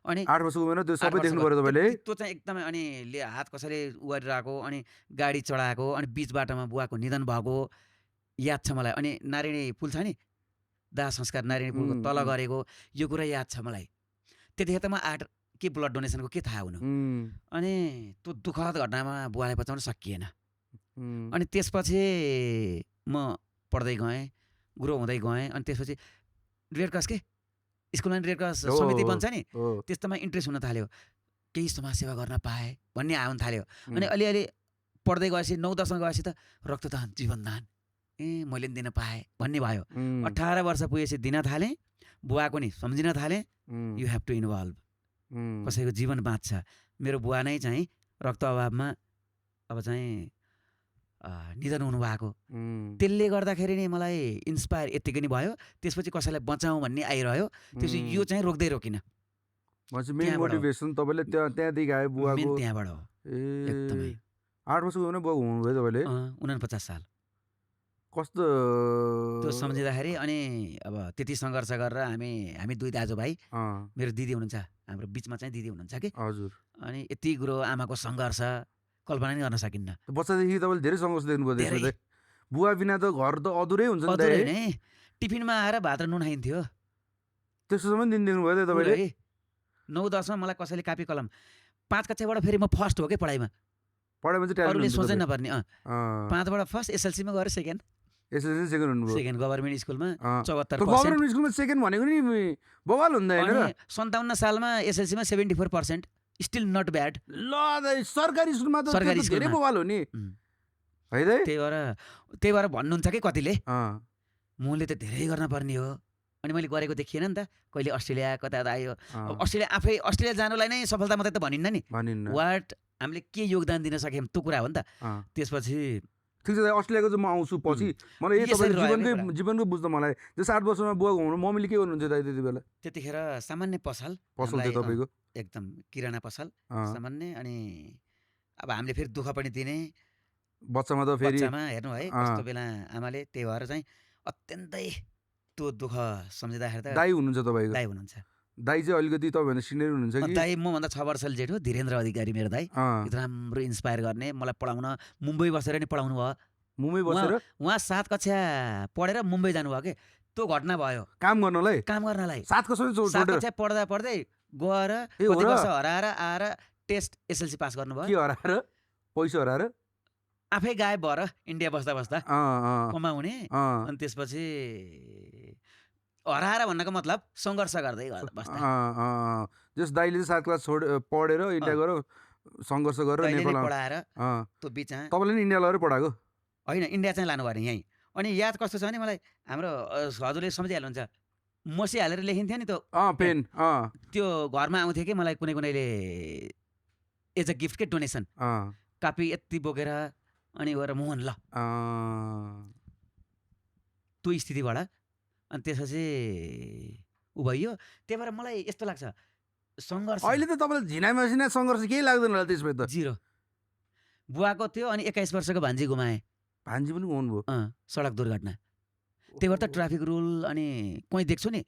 अनि 8 वर्षको उमेरमा त्यो सबै देख्नु पर्यो तपाईँले? त्यो चाहिँ एकदमै। अनि हात कसैले उ गरिरहेको, अनि गाडी चढाएको, अनि बिच बाटोमा बुवाको निधन भएको याद छ मलाई। अनि नारायणी पुल छ नि, दाह संस्कार नारायणी पुलको तल गरेको, यो कुरा याद छ मलाई। त्यतिखेर त म के ब्लड डोनेसनको के थाहा हुनु। अनि त्यो दुःखद घटनामा बुवालाई बचाउन सकिएन। अनि त्यसपछि म पढ्दै गएँ, ग्रो हुँदै गएँ। अनि त्यसपछि रेड क्रस के स्कुलमा रेड क्रस समिति बन्छ नि, त्यस्तोमा इन्ट्रेस्ट हुन थाल्यो। केही समाजसेवा गर्न पाएँ भन्ने आउन थाल्यो। अनि अलिअलि पढ्दै गएपछि 9-10मा गएपछि त रक्तदान जीवनदान मैले दिन पाएँ भन्ने भयो। 18 वर्ष पुगेपछि दिन थालेँ, बुवाको नि सम्झिन थालेँ। यु हेभ टु इन्भल्भ, कसैको जीवन बाँच्छ। मेरो बुवा नै चाहिँ रक्त अभावमा अब चाहिँ निधन हुनुभएको। त्यसले गर्दाखेरि नै मलाई इन्सपायर यत्तिकै नै भयो। त्यसपछि कसैलाई बचाउँ भन्ने आइरह्यो। त्यसपछि यो चाहिँ रोक्दै रोकिनँ। भनेपछि मेन त्यहाँबाट हो। मोटिभेसन तपाईँले त्यहाँदेखि आयो मेन बुवाको त्यहाँबाट हो एकदमै। 8 वर्षको हुने बुवाको हुनुभयो तपाईँले 49 साल कस्तो त्यो सम्झिँदाखेरि। अनि अब त्यति सङ्घर्ष गरेर हामी दुई दाजुभाइ, मेरो दिदी हुनुहुन्छ, हाम्रो बिचमा चाहिँ दिदी हुनुहुन्छ कि, हजुर अनि यति कुरो आमाको सङ्घर्ष कल्पना नै गर्न सकिन्न। बच्चादेखि तपाईँले धेरै सङ्घर्ष देख्नुभयो त्यसमा धेरै। त बुवा बिना त घर त अधुरै हुन्छ नि त अधुरै है? नै टिफिनमा आएर भात र नुन खाइन्थ्यो। त्यस्तोसम्म दिन देख्नुभयो त तपाईँले? 9-10मा मलाई कसैले कापी कलम, 5 कक्षाबाट फेरि म फर्स्ट हो कि पढाइमा, पढाइमा चाहिँ ट्यालेन्ट अरूले हुन्छ सोचै तपाईँ? नपर्ने। 5बाट फर्स्ट, एसएलसीमा गएर सेकेन्ड सेकेन्ड हुनुभयो गभर्मेन्ट स्कुलमा 74%। गभर्मेन्ट स्कुलमा सेकेन्ड भनेको नि बवाल हुँदैन र? 57 सालमा एसएलसीमा 74%, स्टिल नट ब्याड। ल सरकारी स्कुलमा त सरकारी त्यो त धेरै स्कुलमा। बवाल हो नि है दाइ? त्यही भएर भन्नुहुन्छ कि कतिले अँ, मैले त धेरै गर्न पर्ने हो। अनि मैले गरेको देखिएन नि त, कहिले अस्ट्रेलिया कता आयो। अब अस्ट्रेलिया जानुलाई नै सफलता मात्रै त भनिन्न नि, भनिन्न। वाट हामीले के योगदान दिन सक्यौँ त्यो कुरा हो नि त। त्यसपछि ठिक छ दाइ, अस्ट्रेलियाको चाहिँ म आउँछु पछि। मलाई यसरी तपाईँले रहेको जीवनको बुझ्दा मलाई त्यो 7 वर्षमा बुवाको हुनु मम्मीले के गर्नुहुन्छ दाइ त्यति बेला? त्यतिखेर सामान्य पसल पसल हामीलाई, थियो तपाईँको? एकदम किराना पसल अँ, सामान्य। अनि अब हामीले फेरि दुःख पनि दिने बच्चामा त फेरि बच्चामा, हेर्नु है कस्तो बेला आमाले। त्यही भएर चाहिँ अत्यन्तै त्यो दुःख सम्झिँदाखेरि त दाइ हुनुहुन्छ तपाईँको? दाइ हुनुहुन्छ। दाइ चाहिँ अलिकति तपाईँभन्दा सिनियर हुनुहुन्छ कि? दाइ मभन्दा 6 वर्ष जेठो, धीरेन्द्र अधिकारी मेरो दाइ। अँ, एकदम राम्रो इन्सपायर गर्ने, मलाई पढाउन मुम्बई बसेर नि पढाउनु भयो। मुम्बई बसेर उहाँ 7 कक्षा पढेर मुम्बई जानुभयो कि, त्यो घटना भयो काम गर्नलाई? काम गर्नलाई। 7 कसरी 7 कक्षा पढ्दा पढ्दै गएर ए हो कति र? वर्ष हराएर आएर टेस्ट एसएलसी पास गर्नुभयो। के हराएर? पैसा हराएर? आफै गायब भएर इन्डिया बस्दा बस्दा अँ, अँ, कमाउने। अँ, अनि त्यसपछि हराएर भन्नको मतलब सङ्घर्ष गर्दै बस्दा। जस दाइले चाहिँ 7 क्लास पढेर इन्डिया गएर सङ्घर्ष गरेर दाइले नै नेपाल पढाएर अँ, त्यो बिचमा तपाईँले नि इन्डिया लगेर पढाएको? होइन, इन्डिया चाहिँ लानु भएन यहीँ। अनि याद कस्तो छ भने मलाई हाम्रो हजुरले सम्झिहाल्नुहुन्छ, मसी हालेर लेखिन्थ्यो नि त्यो, पेन त्यो घरमा आउँथ्यो कि मलाई कुनैले एज अ गिफ्ट के डोनेसन, कापी यति बोकेर अनि गएर मोहन ल त्यो स्थितिबाट। अनि त्यसपछि उ भयो। त्यही भएर मलाई यस्तो लाग्छ सङ्घर्ष अहिले त तपाईँलाई झिनाइ मसिना सङ्घर्ष केही लाग्दैन होला त्यसमा त? 0। बुवाको थियो अनि 21 वर्षको भान्जी गुमाएँ। भान्जी पनि हुनुभयो? सडक दुर्घटना। त्यही भएर त ट्राफिक रुल अनि कोही देख्छु नि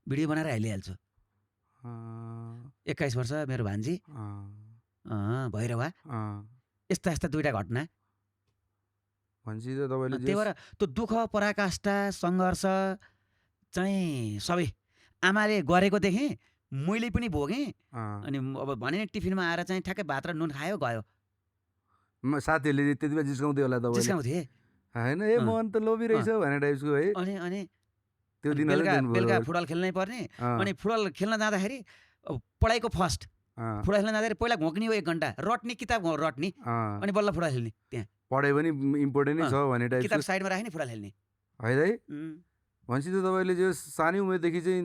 भिडियो बनाएर हालिहाल्छु। 21 वर्ष मेरो भान्जी भैरवा। यस्ता यस्ता 2टा घटना। भान्जी त तपाईँले त्यही भएर त्यो दुःख पराकाष्ठा सङ्घर्ष चाहिँ सबै आमाले गरेको देखेँ, मैले पनि भोगेँ। अनि अब भने नि टिफिनमा आएर चाहिँ ठ्याक्कै भात र नुन खायो गयो। साथीहरूले त्यति बेला जिस्काउँदै होला तपाईँले? जिस्काउँथे होइन ए मोहन त लोभी रहेछ भनेर टाइप्सको है? अनि त्यो दिन बेलुका फुटबल खेल्नै पर्ने। अनि फुटबल खेल्न जाँदाखेरि पढाइको फर्स्ट फुटबल खेल्न जाँदाखेरि पहिला घोक्ने हो 1 घन्टा, रट्ने किताब रट्ने, अनि बल्ल फुटबल खेल्ने। त्यहाँ पढाइ पनि इम्पोर्टेन्टै छ भने किताब टाइप्सको साइडमा राख्ने, फुटबल खेल्ने। है दाइ? भनेपछि त तपाईँले जो सानै उमेरदेखि चाहिँ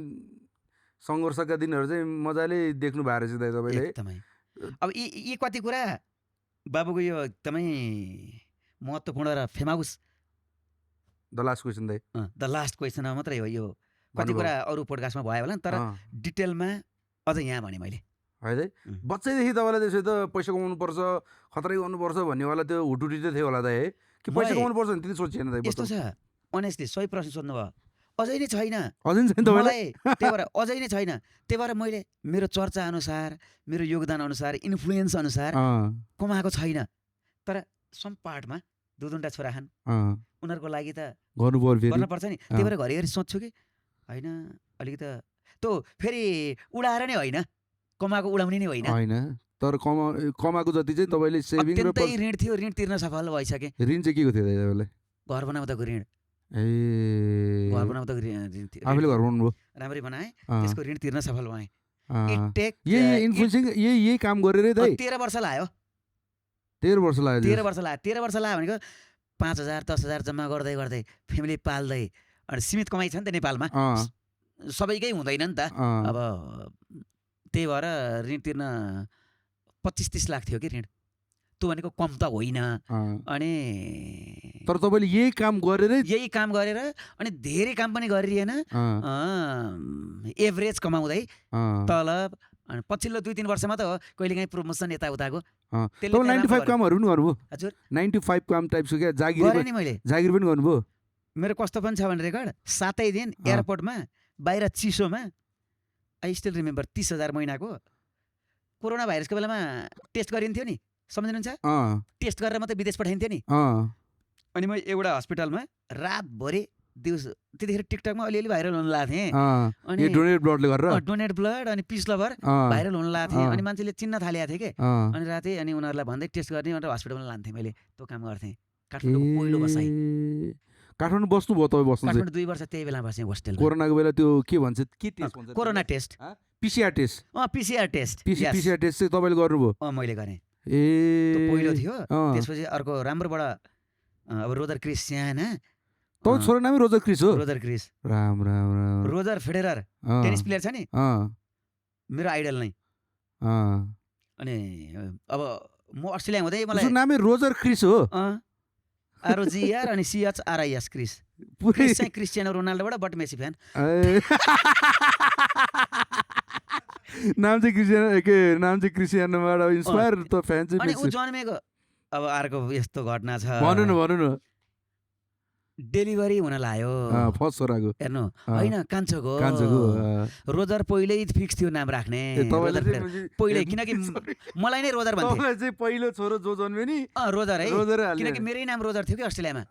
सङ्घर्षका दिनहरू चाहिँ मजाले देख्नु भएको रहेछ दाइ तपाईँले? एकदमै। अब यी कति कुरा बाबुको यो एकदमै महत्त्वपूर्ण र फेमाउस द लास्ट क्वेसन दाइ, द लास्ट क्वेसनमा मात्रै हो यो। कति कुरा अरू पोडकास्टमा भयो होला, तर डिटेलमा अझ यहाँ भने मैले है दाइ? बच्चैदेखि तपाईँलाई त्यसो त पैसा कमाउनुपर्छ, खतरै गर्नुपर्छ भन्नेवाला त्यो हुटुटी त थियो होला दाइ है? कि पैसा कमाउनुपर्छ भने त्यति सोचिएन दाइ? यस्तो छ, अनेस्टली 100% सोध्नुभयो, अझै नै छैन। अझै छैन तपाईँलाई? मलाई त्यही भएर अझै नै छैन। त्यही भएर मैले मेरो चर्चा अनुसार, मेरो योगदान अनुसार, इन्फ्लुएन्स अनुसार कमाएको छैन। तर सम पार्टमा 2-2टा छोरा खान्, उनीहरूको लागि त गर्नुपर्छ नि। त्यही भएर घरिघरि सोध्छु कि होइन अलिकति त्यो फेरि उडाएर नै होइन, कमाएको उडाउने नै होइन। तर कमाएको जति चाहिँ तपाईँले सेभिङ र अत्यन्तै ऋण थियो, ऋण तिर्न सफल भइसके। ऋण चाहिँ के को थियो तपाईँलाई? घर बनाउँदाको ऋण। घर बनाउँदाको ऋण आफूले घर बनाउनु भयो? राम्ररी बनाएँ, त्यसको ऋण तिर्न सफल भएँ। यही काम गरेरै दाइ? 13 वर्ष लाग्यो। 13 वर्ष लाग्यो? 13 वर्ष लाग्यो। 13 वर्ष लाग्यो भनेको 5,000 10,000 जम्मा गर्दै गर्दै फ्यामिली पाल्दै। अनि सीमित कमाइ छ नि त नेपालमा, सबैकै हुँदैन नि त। अब त्यही भएर ऋण तिर्न 25-30 लाख थियो कि ऋण। त्यो भनेको कम त होइन। अनि तर तपाईँले यही काम गरेर अनि धेरै काम पनि गरिएन, एभरेज कमाउँदै तलब अनि पछिल्लो 2-3 वर्षमा त कहिलेकाहीँ प्रमोसन यताउताको त्यसले तपाईँ चाहिँ 95 राम्रो कामहरू पनि गर्नुभयो हजुर 95 काम टाइप्सको क्या गरेँ नि मैले जागिर पनि गर्नुभयो मेरो कस्तो पनि छ भने रेकर्ड 7 दिन एयरपोर्टमा बाहिर चिसोमा आई स्टिल रिमेम्बर 30,000 महिनाको कोरोना भाइरसको बेलामा टेस्ट गरिन्थ्यो नि सम्झिनुहुन्छ टेस्ट गरेर मात्रै विदेश पठाइन्थ्यो नि अनि म एउटा हस्पिटलमा रातभरि दिउँसो त्यतिखेर टिकटकमा अलिअलि भाइरल हुन लाग्थेँ अनि डोनेट ब्लडले गरेर डोनेट ब्लड अनि पिस लभर भाइरल हुन लाग्थेँ अनि मान्छेले चिन्न थालेको थिएँ के अनि राति अनि उनीहरूलाई भन्दै टेस्ट गर्ने भनेर हस्पिटलमा लान्थेँ मैले त्यो काम गर्थेँ काठमाडौँको पहिलो बसाइ काठमाडौँ बस्नुभयो तपाईँ बस्नु काठमाडौँ 2 वर्ष त्यही बेला बसेँ होस्टेलमा कोरोनाको बेला त्यो के भन्छ के टेस्ट भन्छ corona test PCR test PCR test PCR test चाहिँ तपाईँले गर्नुभयो मैले गरेँ ए त्यो पहिलो थियो त्यसपछि अर्को राम्रोबाट अब रोजर क्रिस स्याना तपाईँ छोरा नामै रोजर क्रिस हो Roger Chris Ram Ram Ram Roger Federer tennis player छ नि मेरो आइडल नै अनि अब म अस्ट्रेलिया हुँदै मलाई नामै रोजर क्रिस हो आरओजीआर अनि CHRIS क्रिस क्रिस चाहिँ क्रिस्टियानो रोनाल्डोबाट बट मेसी फ्यान नाम चाहिँ क्रिस्टियानोबाट इन्स्पायर त फ्यान चाहिँ अनि उ जन्मेको अब अर्को यस्तो घटना छ भन्नु न डेलिभरी हुन लाग्यो फर्स्ट छोराको हेर्नु होइन कान्छोको रोजर पहिल्यै फिक्स थियो नाम राख्ने पहिल्यै किनकि मलाई नै रोजर भन्थे चाहिँ पहिलो छोरो जो जन्म्यो नि रोजर है किनकि मेरै नाम रोजर थियो कि अस्ट्रेलियामा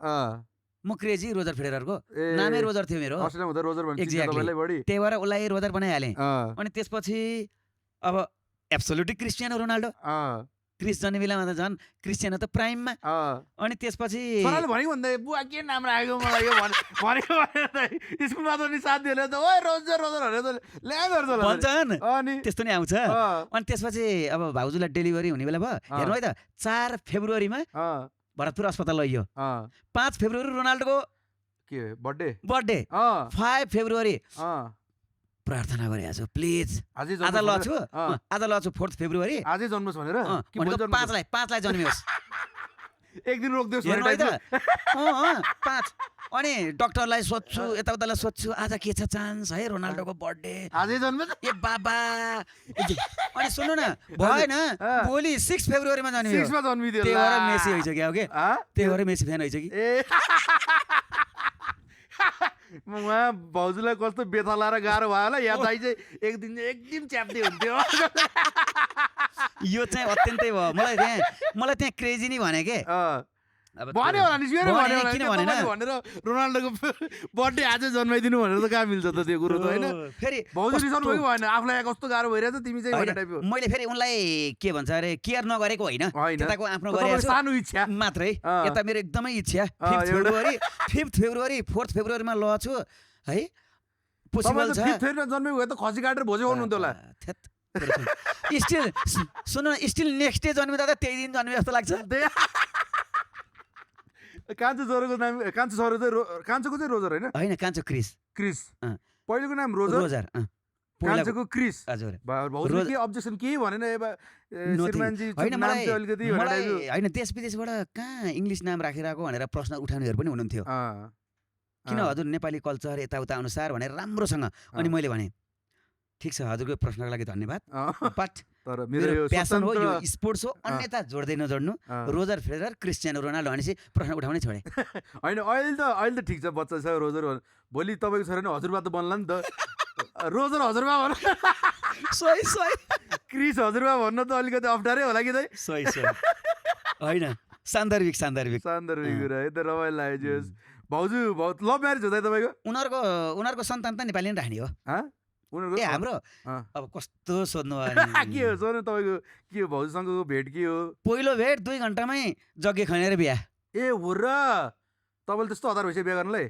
म क्रेजी रोजर फेडेररको नामै रोजर थियो मेरो त्यही भएर उसलाई रोजर बनाइहालेँ अनि त्यसपछि अब एब्सोल्युटली क्रिस्टियानो रोनाल्डो क्रिस जन्ने बेलामा त झन् क्रिस्टियानो त प्राइममा अनि त्यसपछि बुवा के नाम राखेको मलाई यो भनेको स्कुलमा त नि साथीहरूले त ओए रोजर भन्छन् अनि त्यस्तो नै आउँछ अनि त्यसपछि अब भाउजूलाई डेलिभरी हुने बेला भयो हेर्नु है त 4 फेब्रुअरीमा भरतपुर अस्पताल लैयो 5 फेब्रुअरी रोनाल्डोको के बर्थडे 5 फेब्रुअरी प्रार्थना गरेको छु प्लिज आज लछु 4 फेब्रुअरी आजै जन्मोस् भनेर 5लाई जन्मियोस् एक दिन रोक्दियोस् हेर्नु है त 5 अनि डाक्टरलाई सोध्छु यताउतालाई सोध्छु आज के छ चान्स है रोनाल्डोको बर्थडे आजै जन्मेछ ए बाबा अनि सुन्नु न भएन भोलि 6 फेब्रुअरीमा जन्मियो 6 मा जन्मिदियो त्यही भएर मेसी होइसक्यो के त्यही भएर मेसी फ्यान होइसक्यो उहाँ भाउजूलाई कस्तो बेथा लाएर गाह्रो भयो होला या दाइ चाहिँ एक दिन एकदम च्याप्दै हुन्थ्यो यो चाहिँ अत्यन्तै भयो मलाई त्यहाँ क्रेजी नै भने के भन्यो होला नि भनेर रोनाल्डोको बर्थडे आजै जन्माइदिनु भनेर त कहाँ मिल्छ त त्यो कुरो त होइन फेरि भाउजू रिसाउनु भयो कि भएन आफूलाई कस्तो गाह्रो भइरहेछ तिमी चाहिँ भन्ने टाइपको मैले फेरि उनलाई के भन्छ अरे केयर नगरेको होइन त्यताको आफ्नो गरेको सानो इच्छा मात्रै यता मेरो एकदमै इच्छा 5 फेब्रुअरी 4 फेब्रुअरीमा लछु है पोसिबल छ जन्मेको भए त खसी काटेर भोज खुवाउनुहुन्थ्यो होला स्टिल नेक्स्ट डे जन्मिँदा त त्यही दिन जन्मे जस्तो लाग्छ कान्छो छोरोको नाम कान्छो छोरो चाहिँ कान्छोको चाहिँ रोजर होइन कान्छो क्रिस पहिलेको नाम रोजर कान्छोको क्रिस हजुर भाउजूले के अब्जेक्सन केही भनेन होइन देश विदेशबाट कहाँ इङ्ग्लिस नाम राखिरहेको भनेर प्रश्न उठाउनेहरू पनि हुनुहुन्थ्यो किन हजुर नेपाली कल्चर यताउता अनुसार भनेर राम्रोसँग अनि मैले भने ठिक छ हजुरको प्रश्नको लागि धन्यवाद बट तर मेरो प्यासन हो यो स्पोर्ट्स हो अन्यथा जोड्दै नजोड्नु रोजर फेडेरर क्रिस्टियानो रोनाल्डो भनेपछि प्रश्न उठाउनै छोडे होइन अहिले त ठिक छ बच्चा छ रोजर भोलि तपाईँको छोरा नि हजुरबा त बन्ला नि त रोजर हजुरबा भन सही क्रिस हजुरबा भन्न त अलिकति अप्ठ्यारै होला कि सही होइन सान्दर्भिक कुरा है त रमाइलो लाग्यो भाउजू लभ म्यारेज हो त तपाईँको उनीहरूको सन्तान त नेपाली नै राख्ने हो ए हाम्रो अब कस्तो सोध्नु के हो सोध्नु तपाईँको के हो भाउजूसँगको भेट के हो पहिलो भेट 2 घन्टामै जग्गे खनेर बिहा ए हो र तपाईँले त्यस्तो हतार भइसक्यो बिहा गर्नलाई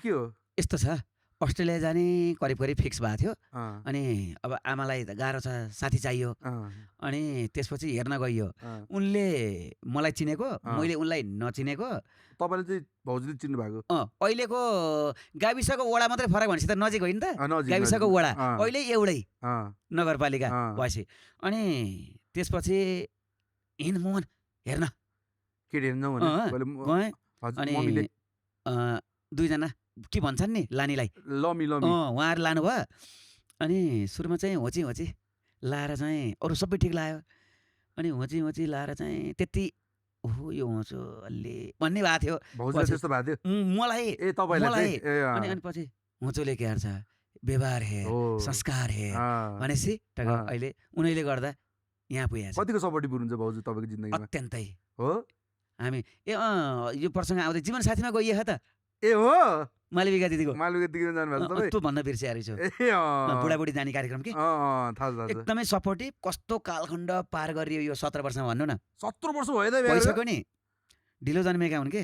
के हो यस्तो छ अस्ट्रेलिया जाने करिब फिक्स भएको थियो अनि अब आमालाई त गाह्रो छ साथी चाहियो अनि त्यसपछि हेर्न गइयो उनले मलाई चिनेको मैले उनलाई नचिनेको तपाईँले चाहिँ भाउजूले चिन्नु भएको अहिलेको गाविसको वडा मात्रै फरक भनेपछि त नजिक होइन त गाविसको वडा अहिले एउटै नगरपालिका भएपछि अनि त्यसपछि हिँड्मोहन हेर्न अनि 2 जना के भन्छन् नि लानीलाई लमी उहाँहरू लानुभयो अनि सुरुमा चाहिँ होची लाएर चाहिँ अरू सबै ठिक लाग्यो अनि होची लाएर चाहिँ त्यति ओहो यो होचो अलि भन्ने भएको थियो भाउजूलाई त्यस्तो भएको थियो मलाई ए तपाईलाई अनि पछि होचोले के गर्छ व्यवहार हे संस्कार हे भनेपछि अहिले उनीले गर्दा यहाँ पुगेछ कतिको सपोर्टिभ हुनुहुन्छ भाउजू तपाईँको जिन्दगीमा अत्यन्तै हो हामी यो प्रसङ्ग आउँदै जीवन साथीमा गइए त ए हो मालविका दिदीको जानुभएको तपाईँ त्यो भन्न बिर्सिरहेको छु ए बुढाबुढी जाने कार्यक्रम के थाहा एकदमै सपोर्टिभ कस्तो कालखण्ड पार गरियो यो 17 वर्षमा भन्नु न 17 वर्ष भयो त भइसक्यो नि ढिलो जन्मेका हुन् के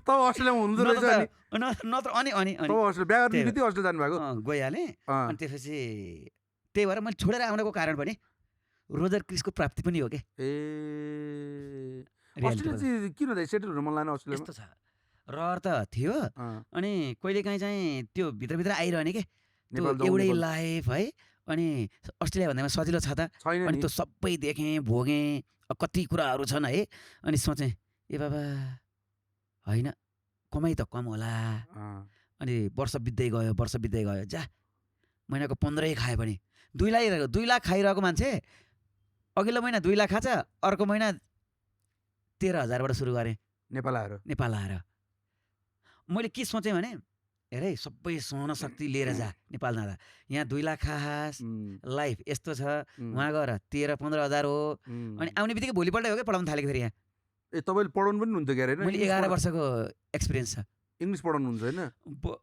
तब अस्ट्रेलियामा हुनुहुँदो रहेछ नत्र अनि अनि तब अस्ट्रेलिया बिहा गर्ने बित्तिकै अस्ट्रेलिया जानुभएको गइहालेँ अनि त्यसपछि त्यही भएर मैले छोडेर आउनको कारण पनि रोजर क्रिसको प्राप्ति पनि हो के ए अस्ट्रेलिया चाहिँ किन सेटल हुन मन लाग्न अस्ट्रेलियामा यस्तो छ रहर त थियो अनि कहिलेकाहीँ चाहिँ त्यो भित्रभित्र आइरहने के त्यो एउटै लाइफ है अनि अस्ट्रेलिया भन्दामा सजिलो छ त अनि त्यो सबै देखेँ भोगेँ कति कुराहरू छन् है अनि सोचेँ ए बाबा होइन कमाइ त कम होला अनि वर्ष बित्दै गयो जा महिनाको 15 खायो भने 2 लाख खाइरहेको मान्छे अघिल्लो महिना 2 लाख खान्छ अर्को महिना 13,000बाट सुरु गरेँ नेपाल आएर मैले के सोचेँ भने हेर है सबै सहन शक्ति लिएर जा नेपाल जाँदा यहाँ 2 लाख खास लाइफ यस्तो छ वहाँ गएर 13-15,000 हो अनि आउने बित्तिकै भोलिपल्ट हो क्या पढाउनु थालेको फेरि यहाँ ए तपाईँले पढाउनु पनि हुन्थ्यो क्यारे मैले 11 वर्षको एक्सपिरियन्स छ इङ्ग्लिस पढाउनुहुन्छ होइन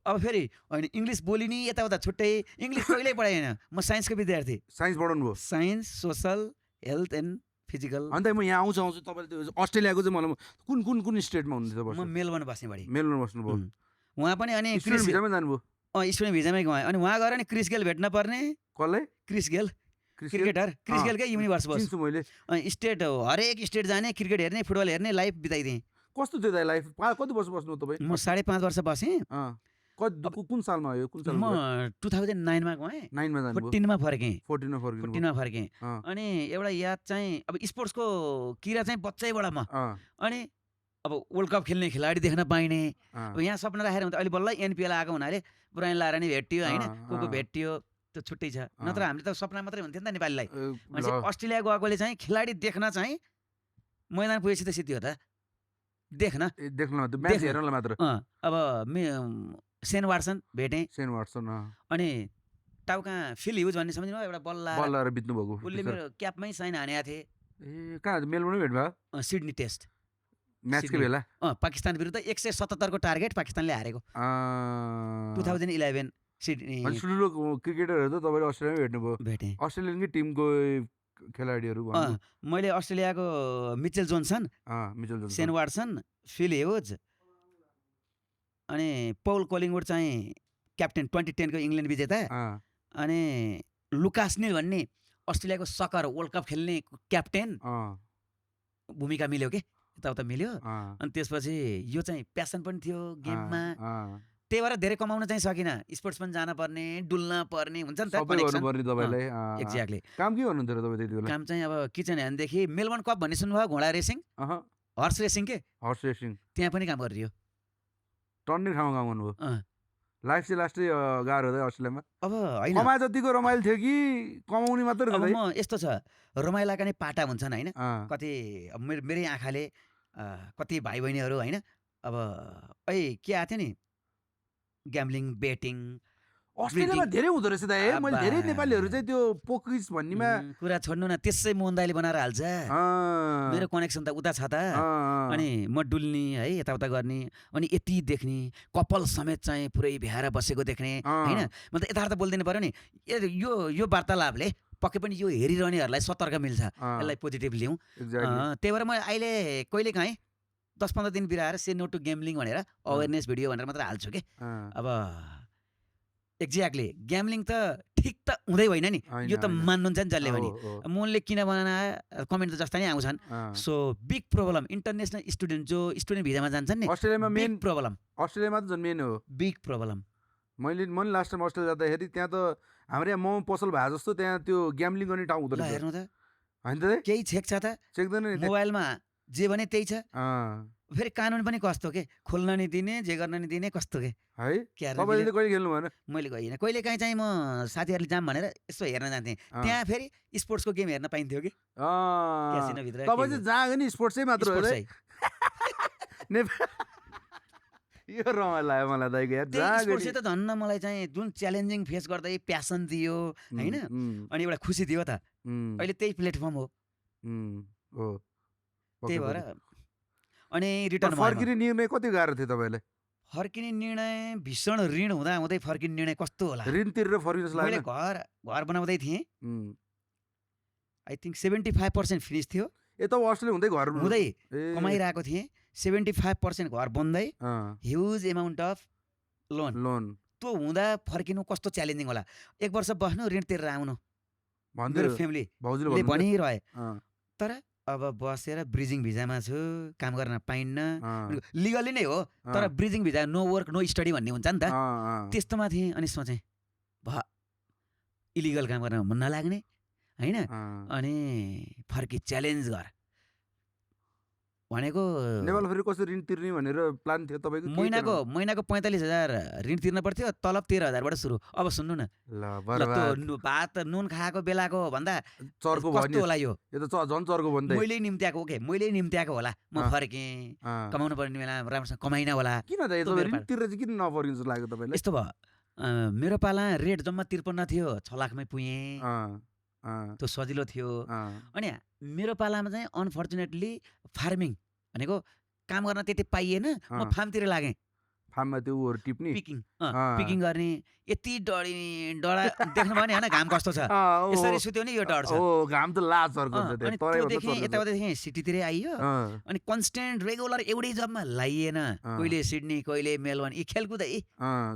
अब फेरि होइन इङ्ग्लिस बोलिने यताउता छुट्टै इङ्ग्लिस कहिल्यै पढाएन म साइन्सको विद्यार्थी साइन्स पढाउनु भयो science social health and physical अन्त म यहाँ आउँछु तपाईँले त्यो अस्ट्रेलियाको चाहिँ मलाई कुन स्टेटमा हुनुहुन्छ म मेलबर्न बस्ने बढी मेलबर्न बस्नुभयो उहाँ पनि अनि स्टुडेन्ट भिजामै जानुभयो स्टुडेन्ट भिजामै गएँ अनि उहाँ गएर नि क्रिस गेल भेट्न पर्ने कसलाई क्रिस गेल क्रिकेटर क्रिस गेलकै युनिभर्स बस मैले स्टेट हरेक स्टेट जाने क्रिकेट हेर्ने फुटबल हेर्ने लाइफ बिताइदिएँ कस्तो थियो लाइफ कति वर्ष बस्नु तपाईँ म 5.5 वर्ष बसेँ कुन सालमा हो कुन साल म 2009 मा गएँ 9 मा जानुभयो 14 मा फर्केँ 14 मा फर्केँ अनि एउटा याद चाहिँ अब स्पोर्ट्सको किरा चाहिँ बच्चैबाट म अनि अब वर्ल्ड कप खेल्ने खेलाडी देख्न पाइने अब यहाँ सपना राखेर हुन्छ अहिले बल्ल एनपिएल आएको हुनाले ब्रायन लारा नि भेटियो होइन को भेटियो त्यो छुट्टै छ नत्र हामीले त सपना मात्रै हुन्थ्यो नि त नेपालीलाई अनि अस्ट्रेलिया गएकोले चाहिँ खेलाडी देख्न चाहिँ मैदान पुगेपछि त सिद्धि हो त देख्न म्याच हेर्नलाई मात्र अब सेन वाटसन भेटेँ अनि टाउका फिल ह्युज भन्ने सम्झिनु एउटा बल्ल बित्नु भएको उसले मेरो क्यापमै साइन हानेको थिए ए कहाँ मेलबर्नमै भेट भयो सिडनी टेस्ट म्याचकै बेला पाकिस्तान विरुद्ध 177 को टार्गेट पाकिस्तानले हारेको 2011 सिडनी क्रिकेटरहरू त तपाईँले अस्ट्रेलियामै भेट्नुभयो भेटेँ अस्ट्रेलियनकै टिमको खेलाडीहरू मैले अस्ट्रेलियाको Mitchell Johnson Shane Watson Phil Hughes अनि पौल कोलिङवुड चाहिँ क्याप्टेन 2010 को इङ्ल्यान्ड विजेता अनि लुकास निल भन्ने अस्ट्रेलियाको सकर वर्ल्ड कप खेल्ने क्याप्टेन भूमिका मिल्यो के यताउता मिल्यो अनि त्यसपछि यो चाहिँ प्यासन पनि थियो गेममा त्यही भएर धेरै कमाउन चाहिँ सकिनँ स्पोर्ट्स पनि जान पर्ने डुल्न पर्ने हुन्छ नि त एक्ज्याक्टली काम के गर्नुहुन्थ्यो तपाईँ त्यति बेला काम चाहिँ अब किचन ह्यान्डदेखि मेलबर्न कप भन्ने सुन्नुभयो घोडा रेसिङ हर्स रेसिङ के हर्स रेसिङ त्यहाँ पनि काम गरियो टन्ने ठाउँमा काम गर्नुभयो लाइफ चाहिँ लास्टै गाह्रो हो अस्ट्रेलियामा अब होइन कमाए जतिको रमाइलो थियो कि कमाउने मात्रै अब म यस्तो छ रमाइलाका नै पाटा हुन्छन् होइन कति मेरै आँखाले कति भाइ बहिनीहरू होइन अब के आएको थियो नि ग्याम्लिङ बेटिङ अस्ट्रेलियामा धेरै हुँदो रहेछ दाइ मैले धेरै नेपालीहरू चाहिँ त्यो पोकिस भन्नेमा कुरा छोड्नु न त्यसै मोहन दाइले बनाएर हाल्छ मेरो कनेक्सन त उता छ त अनि म डुल्ने है यताउता गर्ने अनि यति देख्ने कपाल समेत चाहिँ पुरै भ्याएर बसेको देख्ने होइन म त यथार्थ बोलिदिनु पर्यो नि यो वार्तालापले पक्कै पनि यो हेरिरहनेहरूलाई सतर्क मिल्छ यसलाई पोजिटिभ लिउँ त्यही भएर म अहिले कहिले काहीँ 10-15 दिन बिराएर से नो टु गेम्लिङ भनेर अवेरनेस भिडियो भनेर मात्र हाल्छु कि अब एक्ज्याक्टली ग्याम्लिङ त ठिक त हुँदै होइन नि यो त मान्नुहुन्छ नि जसले पनि मोनले किन बनाएर कमेन्ट त जस्ता नै आउँछन् so big problem international student जो स्टुडेन्ट भिजामा जान्छन् नि अस्ट्रेलियामा मेन प्रब्लम अस्ट्रेलियामा त मेन हो बिग प्रब्लम मैले लास्ट टाइम अस्ट्रेलिया जाँदाखेरि त्यहाँ त हाम्रो यहाँ मोमो पसल भए जस्तो त्यहाँ त्यो ग्याम्लिङ गर्ने ठाउँ हुँदो रहेछ हेर्नु त होइन त केही छेक छ त चेक्दैन नि मोबाइलमा जे भने त्यही छ फेरि कानुन पनि कस्तो के खोल्न नि दिने जे गर्न नि दिने कस्तो के है क्यार तपाईँले कहिले खेल्नु भएन मैले गइनँ कहिले काहीँ चाहिँ म साथीहरूले जाम भनेर यसो हेर्न जान्थेँ त्यहाँ फेरि स्पोर्ट्सको गेम हेर्न पाइन्थ्यो कि क्यासिनोभित्र तपाईँ चाहिँ जहाँ नि स्पोर्ट्सै मात्र हो है यो रमाइलो लाग्यो मलाई दाइको यार स्पोर्ट्सले त धन्न मलाई चाहिँ जुन च्यालेन्जिङ फेस गर्दै प्यासन दियो होइन अनि एउटा खुसी दियो त अहिले त्यही प्लेटफर्म हो त्यही भएर अनि रिटर्न फर्किने निर्णय कति गाह्रो थियो तपाईँलाई फर्किने निर्णय भीषण ऋण हुँदा हुँदै फर्किने निर्णय कस्तो होला ऋण तिरेर फर्किनु मैले घर बनाउँदै थिएँ आई थिङ्क 75% फिनिस थियो ए त अस्ट्रेलिया हुँदै घर हुँदै कमाइरहेको थिएँ 75% घर बन्दै ह्युज एमाउन्ट अफ लोन त्यो हुँदा फर्किनु कस्तो च्यालेन्जिङ होला 1 वर्ष बस्नु ऋण तिरेर आउनु मेरो फ्यामिलीले भनिरहे तर अब बसेर ब्रिजिङ भिजामा छु काम गर्न पाइन्न लिगली नै हो तर bridging visa no work no study भन्ने हुन्छ नि त त्यस्तोमा थिएँ अनि सोचेँ इलिगल काम गर्न मन नलाग्ने होइन अनि फर्की च्यालेन्ज गर भनेको नेपाल फेरि कसरी ऋण तिर्ने भनेर प्लान थियो तपाईँको महिनाको 45,000 ऋण तिर्न पर्थ्यो तलब 13,000बाट सुरु अब सुन्नु न भात नुन खाएको बेलाको भन्दा चर्को कस्तो होला यो त झन् चर्को भन्दै मैले निम्त्याएको होला म फर्केँ कमाउनु पर्ने बेला राम्रोसँग कमाइन होला किन त ऋण तिरेर चाहिँ किन नफर्किनु जस्तो लाग्यो तपाईँलाई यस्तो भयो मेरो पाला रेट जम्मा 53 थियो 6 लाखमै पुगेँ त्यो सजिलो थियो अनि मेरो पालामा चाहिँ अनफर्चुनेटली फार्मिङ भनेको काम गर्न त्यति पाइएन म फार्मतिर लागेँ फार्ममा त्यो टिप्ने पिकिङ गर्ने यति डढा देख्नु भयो नि होइन घाम कस्तो छ यसरी सुत्यो नि यो डर छ घाम त लाचरको अनि त्यो देखेँ यताउता देखेँ सिटीतिरै आइयो अनि कन्स्टेन्ट रेगुलर एउटै जबमा लाइएन कहिले सिडनी कहिले मेलबर्न यी खेलकुद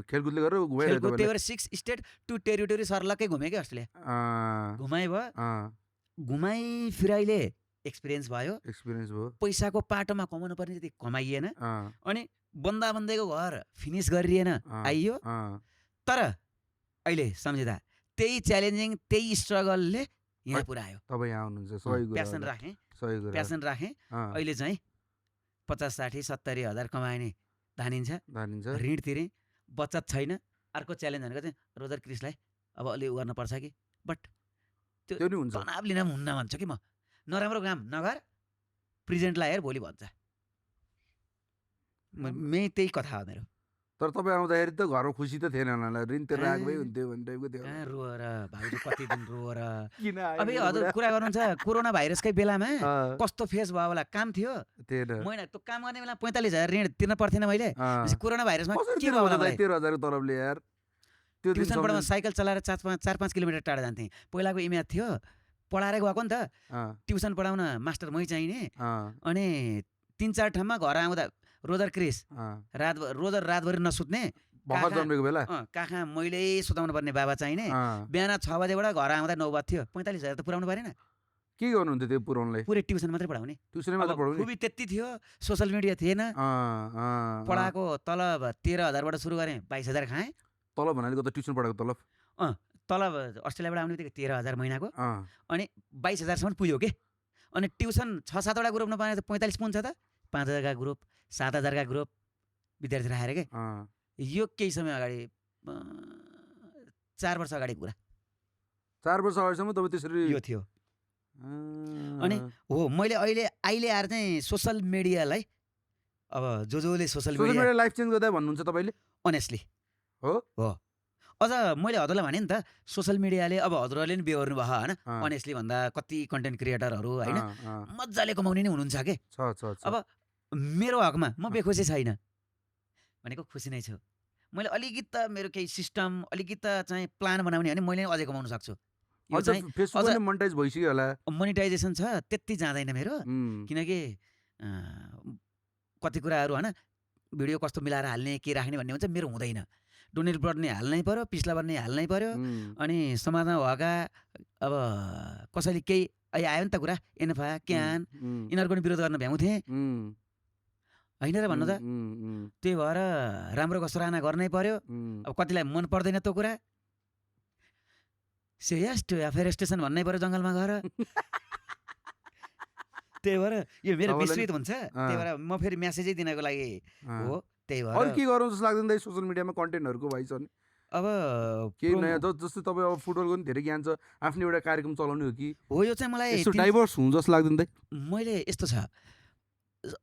खेलकुदले गरेर त्यही भएर 6 स्टेट 2 टेरिटोरी सर्लक्कै घुमेँ क्या अस्ट्रेलिया घुमाइ फिराइले एक्सपिरियन्स भयो पैसाको पाटोमा कमाउनु पर्ने त्यति कमाइएन अनि बन्दाबन्दैको घर फिनिस गरिएन आइयो तर अहिले सम्झिँदा त्यही च्यालेन्जिङ त्यही स्ट्रगलले यहाँ पुऱ्यायो तपाईँ यहाँ हुनुहुन्छ प्यासन राखेँ अहिले चाहिँ 50-60-70 हजार कमाइने धानिन्छ ऋण तिरेँ बचत छैन अर्को च्यालेन्ज भनेको चाहिँ रोजर क्रिसलाई अब अलि गर्नुपर्छ कि बट त्यो तनाव लिन हुन्न भन्छु कि म नराम्रो काम नगर प्रेजेन्टलाई हेर भोलि भन्छ त्यही कथा हो मेरो तर तपाईँ आउँदाखेरि त घरमा खुसी त थिएन होला ऋण तिरेर आएकै हुन्थ्यो भन्ने टाइपको थियो रोएर भाउजू कति दिन रोएर अब हजुर कुरा गर्नुहुन्छ कोरोना भाइरसकै बेलामा कस्तो फेस भयो होला काम थियो महिना त्यो काम गर्ने बेला 45,000 ऋण तिर्न पर्थेन मैले कोरोना भाइरसमा के भयो होला 13,000 तलबले यार त्यो ट्युसनबाट साइकल चलाएर 4-5 किलोमिटर टाढा जान्थेँ पहिलाको इम्याथ थियो पढाएर गएको नि त ट्युसन पढाउन मास्टर मै चाहिने अनि 3-4 ठाउँमा घर आउँदा रोजर क्रिस रातभरि नसुत्ने काखा मैले सुताउनु पर्ने बाबा चाहिने बिहान 6 बजेबाट घर आउँदा 9 बज्थ्यो 45,000 त पुऱ्याउनु परेन के गर्नुहुन्थ्यो त्यो पुऱ्याउनलाई पुरै ट्युसन मात्रै पढाउने खुबी त्यति थियो सोसल मिडिया थिएन पढाएको तलब 13,000बाट सुरु गरेँ 22,000 खाएँ तलब भनेको त ट्युसन पढाएको तलब अस्ट्रेलियाबाट आउने बित्तिकै 13,000 महिनाको अनि 22,000सम्म पुग्यो के अनि ट्युसन 6-7वटा ग्रुपमा पाएँ त 45 पुग्छ त 5,000 का ग्रुप 7,000 का ग्रुप विद्यार्थी राखेर के यो केही समय अगाडि 4 वर्ष अगाडि कुरा 4 वर्ष अगाडिसम्म तपाईँ त्यसरी यो थियो अनि हो मैले अहिले आएर चाहिँ सोसल मिडियालाई अब जसले सोसल मिडिया लाइफ चेन्ज गर्दा भन्नुहुन्छ तपाईँले अनेस्टली हो अझ मैले हजुरलाई भने नि त सोसल मिडियाले अब हजुरहरूले नि बेहोर्नु भयो होइन अनेस्टली भन्दा कति कन्टेन्ट क्रिएटरहरू होइन मजाले कमाउने नै हुनुहुन्छ के अब मेरो हकमा म बेखुसी छैन भनेको खुसी नै छु मैले अलिकति त मेरो केही सिस्टम अलिकति त चाहिँ प्लान बनाउने भने मैले अझै कमाउन सक्छु यो चाहिँ मोनेटाइज भइसक्यो होला मोनेटाइजेसन छ त्यति जाँदैन मेरो किनकि कति कुराहरू होइन भिडियो कस्तो मिलाएर हाल्ने के राख्ने भन्ने हुन्छ मेरो हुँदैन डोनेट बढ्ने हाल्नै पर्यो पिछला बढ्ने हाल्नै पर्यो अनि समाजमा भएका अब कसैले केही अहिले आयो नि त कुरा एनफा क्यान यिनीहरूको नि विरोध गर्न भ्याउँथेँ होइन र भन्नु त त्यही भएर राम्रोको सराहना गर्नै पर्यो अब कतिलाई मन पर्दैन त्यो कुरा से यस टु एफेरेस्टेसन भन्नै पर्यो जङ्गलमा गएर त्यही भएर यो मेरो तपाईँलाई विस्तृत हुन्छ त्यही भएर म फेरि म्यासेजै दिनको लागि हो त्यही अरू भएर के गरौँ जस्तो लाग्दैन दाइ सोसियल मिडियामा कन्टेन्टहरूको भाइ छ नि अब केही नयाँ जस्तै तपाईँ अब फुटबलको पनि धेरै ज्ञान छ आफ्नो एउटा कार्यक्रम चलाउने हो कि हो यो चाहिँ मलाई यसो डाइभर्स हुँ जस्तो लाग्दैन दाइ मैले यस्तो छ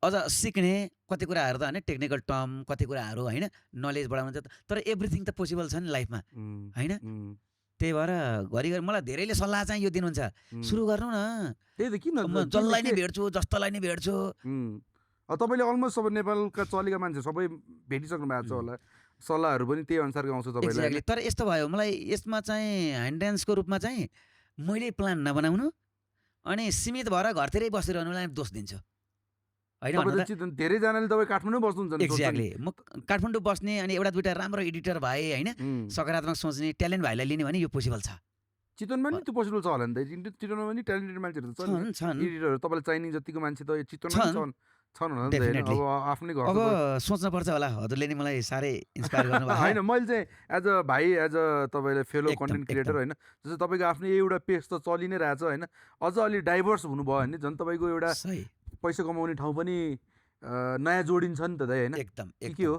अझ सिक्ने कति कुराहरू त होइन टेक्निकल टर्म कति कुराहरू होइन नलेज बढाउनु छ तर एभ्रिथिङ त पोसिबल छ नि लाइफमा होइन त्यही भएर घरिघरि मलाई धेरैले सल्लाह चाहिँ यो दिनुहुन्छ सुरु गर्नु न त्यही त किन म जसलाई नै भेट्छु जस्तोलाई नै भेट्छु तपाईँले अलमोस्ट अब नेपालका चलेका मान्छे सबै भेटिसक्नु भएको छ होला सल्लाहहरू पनि त्यही अनुसारको आउँछ तपाईँलाई एक्ज्याक्टली तर यस्तो भयो मलाई यसमा चाहिँ ह्यान्ड डान्सको रूपमा चाहिँ मैले प्लान नबनाउनु अनि सीमित भएर घरतिरै बसिरहनुलाई दोष दिन्छु होइन धेरैजनाले तपाईँ काठमाडौँ बस्नुहुन्छ एक्ज्याक्टली म काठमाडौँ बस्ने अनि एउटा दुइटा राम्रो एडिटर भए होइन सकारात्मक सोच्ने ट्यालेन्ट भाइलाई लिने भने यो पोसिबल छ चितवनमा नि त्यो पोसिबल छ होला नि त चितवनमा पनि ट्यालेन्टेड मान्छेहरू त छन् एडिटरहरू तपाईँलाई चाहिने जतिको मान्छे त चितवनमा छन् होला नि त अब आफ्नै घर अब सोच्नुपर्छ होला हजुरले नि मलाई साह्रै इन्सपायर गर्नुभयो होइन मैले चाहिँ एज अ भाइ एज अ तपाईँले फेलो कन्टेन्ट क्रिएटर होइन जस्तै तपाईँको आफ्नै एउटा पेज त चलि नै रहेछ होइन अझ अलि डाइभर्स हुनुभयो भने झन् तपाईँको एउटा पैसा कमाउने ठाउँ पनि नयाँ जोडिन्छ नि त दाइ होइन एकदम के हो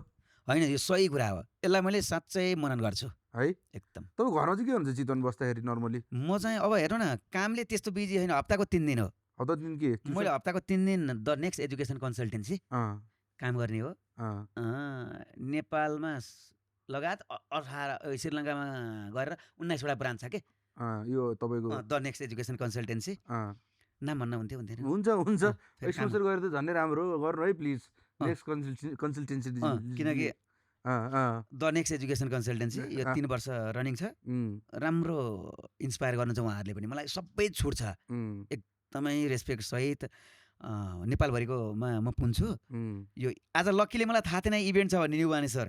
होइन यो सही कुरा हो यसलाई मैले साँच्चै मनन गर्छु है एकदम तपाईँ घरमा चाहिँ के हुन्छ चितवन बस्दाखेरि नर्मली म चाहिँ अब हेर्नु न कामले त्यस्तो बिजी होइन हप्ताको 3 दिन हो हप्ता दिन के मैले हप्ताको 3 दिन द नेक्स्ट एजुकेसन कन्सल्टेन्सी काम गर्ने हो नेपालमा लगायत 18 श्रीलङ्कामा गएर 19वटा ब्रान्च छ के यो तपाईँको द नेक्स्ट एजुकेसन कन्सल्टेन्सी नाम भन्न हुन्थेन हुन्छ एक्सपोजर गरेर त झन्डै राम्रो गर्नु है प्लिज नेक्स्ट कन्सल्टेन्सी किनकि द नेक्स्ट एजुकेसन कन्सल्टेन्सी यो 3 वर्ष रनिङ छ राम्रो इन्सपायर गर्नु छ उहाँहरूले पनि मलाई सबै छुट छ एकदमै रेस्पेक्ट सहित नेपालभरिकोमा म पुन्छु यो आज लक्कीले मलाई थाहा थिएन इभेन्ट छ भन्ने न्युवानी सर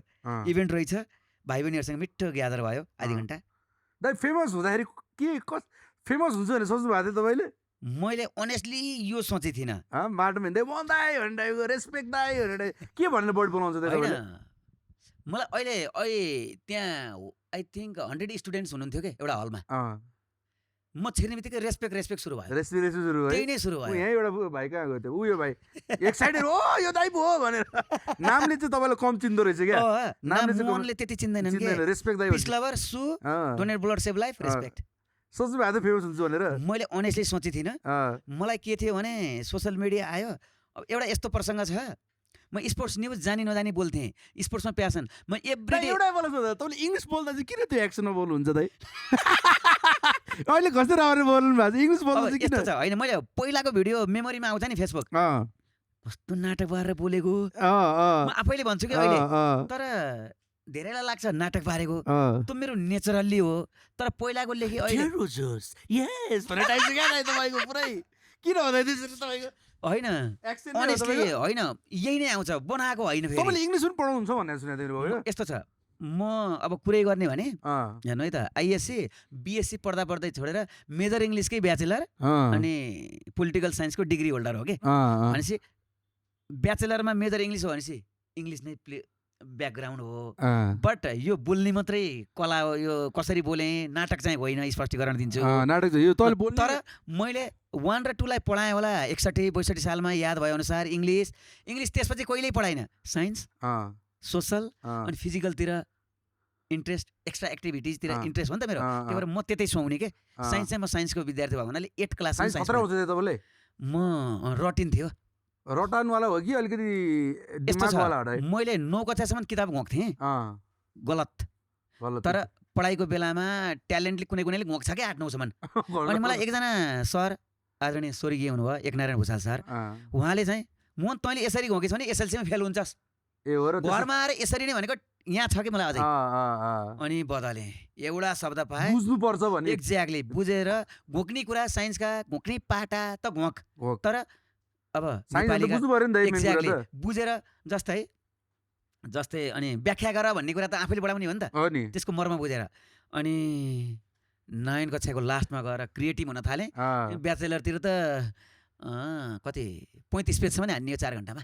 इभेन्ट रहेछ भाइ बहिनीहरूसँग मिठो ग्यादर भयो आधी घन्टा दाइ फेमस हुँदाखेरि के फेमस हुन्छ भने सोच्नु भएको थियो तपाईँले मैले अनेस्टली यो सोचेको थिइनँ बाटोमा हिँड्दै दाइ भनेर रेस्पेक्ट दाइ भनेर के भनेर बढी बोलाउँछ तपाईँले मलाई अहिले त्यहाँ आई थिङ्क 100 स्टुडेन्ट्स हुनुहुन्थ्यो क्या एउटा हलमा म छिर्ने बित्तिकै रेस्पेक्ट सुरु भयो रेस्पेक्ट सुरु भयो त्यही नै सुरु भयो यहीँ एउटा भाइ कहाँ गयो थियो उयो भाइ एक्साइटेड हो यो दाइ पो भनेर नामले चाहिँ तपाईँलाई कम चिन्दो रहेछ क्या नामले त्यति चिन्दैनन् के रेस्पेक्ट दाइ पीस लभर सु donate blood save life respect सोच्नु भएको थियो फेमस हुन्छ भनेर मैले अनेस्टली सोचेको थिइनँ मलाई के थियो भने सोसियल मिडिया आयो अब एउटा यस्तो प्रसङ्ग छ म स्पोर्ट्स न्युज जानी नजानी बोल्थेँ स्पोर्ट्समा प्यासन म एभ्री एउटा बोल्दा तपाईँले इङ्ग्लिस बोल्दा चाहिँ किन त्यो एक्सनमा बोल्नुहुन्छ दाइ अहिले कस्तो राम्रो बोल्नु भएको छ इङ्ग्लिस बोल्दा चाहिँ किन छ होइन मैले पहिलाको भिडियो मेमोरीमा आउँछ नि फेसबुक कस्तो नाटक पारेर बोलेको म आफैले भन्छु कि अहिले तर धेरैलाई लाग्छ नाटक पारेको त मेरो नेचरल्ली हो तर पहिलाको लेखी अहिले होइन अनेस्टली होइन यही नै आउँछ बनाएको होइन तपाईँले इङ्ग्लिस पनि पढाउनुहुन्छ भनेर सुनेको थियो यस्तो छ म अब कुरै गर्ने भने हेर्नु है त आइएससी बिएससी पढ्दा पढ्दै छोडेर मेजर इङ्ग्लिसकै ब्याचलर अनि पोलिटिकल साइन्सको डिग्री होल्डर हो कि भनेपछि ब्याचलरमा मेजर इङ्ग्लिस हो भनेपछि इङ्ग्लिस नै ब्याकग्राउन्ड हो बट यो बोल्ने मात्रै कला हो यो कसरी बोले नाटक चाहिँ होइन स्पष्टीकरण दिन्छु तर मैले 1 र 2 लाई पढाएँ होला 61-62 सालमा याद भए अनुसार इङ्ग्लिस त्यसपछि कहिल्यै पढाइनँ साइन्स सोसल अनि फिजिकलतिर इन्ट्रेस्ट एक्स्ट्रा एक्टिभिटिजतिर इन्ट्रेस्ट हो नि त मेरो त्यही भएर म त्यतै सुहाउने के साइन्स चाहिँ म साइन्सको विद्यार्थी भएको हुनाले 8 क्लासमा म रटिन थियो रटानवाला हो कि अलिकति मैले 9 कक्षासम्म किताब घोक्थेँ गलत तर पढाइको बेलामा ट्यालेन्टले कुनैले घोक्छ क्या 8-9सम्म अनि मलाई एकजना सर आदरणीय स्वर्गीय हुनुभयो एकनारायण भुषाल सर उहाँले चाहिँ मोहन तैँले यसरी घोकेछ भने एसएलसीमा फेल हुन्छस् घरमा आएर यसरी नै भनेको यहाँ छ कि मलाई अझै अनि बदले एउटा शब्द पाएँ बुझ्नुपर्छ भने एक्ज्याक्टली बुझेर घोक्ने कुरा साइन्सका घोक्ने पाटा त घोक तर अब एक्ज्याक्टली बुझेर जस्तै अनि व्याख्या गर भन्ने कुरा त आफैले बढाउने हो नि त त्यसको मर्म बुझेर अनि 9 कक्षाको लास्टमा गएर क्रिएटिभ हुन थालेँ ब्याचलरतिर त कति 35 पेजसम्म हान्ने 4 घन्टामा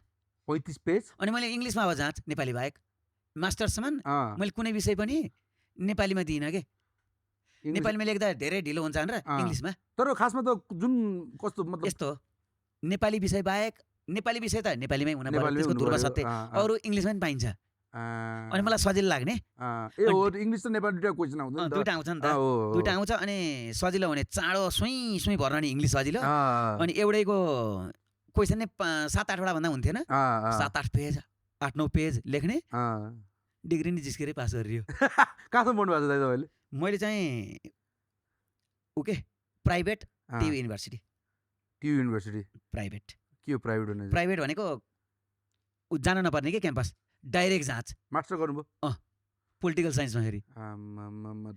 35 पेज अनि मैले इङ्ग्लिसमा अब जाँच नेपाली बाहेक मास्टर्ससम्म मैले कुनै विषय पनि नेपालीमा दिइनँ के नेपालीमा लेख्दा धेरै ढिलो हुन्छ भनेर इङ्ग्लिसमा तर खासमा त जुन कस्तो मतलब यस्तो नेपाली विषय बाहेक नेपाली विषय त नेपालीमै हुन पर्यो नेपालीमै त्यसको हुनु ध्रुव पर्यो, सत्य अरू इङ्ग्लिसमा पनि पाइन्छ अनि मलाई सजिलो लाग्ने ए हो इङ्ग्लिस र नेपाली दुईटा क्वेसन आउँछ नि त दुईटा आउँछ नि त हो दुईटा आउँछ अनि सजिलो हुने चाँडो सुई भर्न नि इङ्ग्लिस सजिलो अनि एउटैको क्वेसन नै 7-8 वटा भन्दा हुन्थेन 7-8 पेज 8-9 पेज लेख्ने डिग्री नि जिस्केरै पास गरियो कहाँसम्म पढ्नु भएको छ दाइ तपाईँले मैले चाहिँ okay private TU university TU university private के हो प्राइभेट भने प्राइभेट भनेको जान नपर्ने के क्याम्पस डाइरेक्ट जाँच मास्टर गर्नुभयो पोलिटिकल साइन्समा फेरि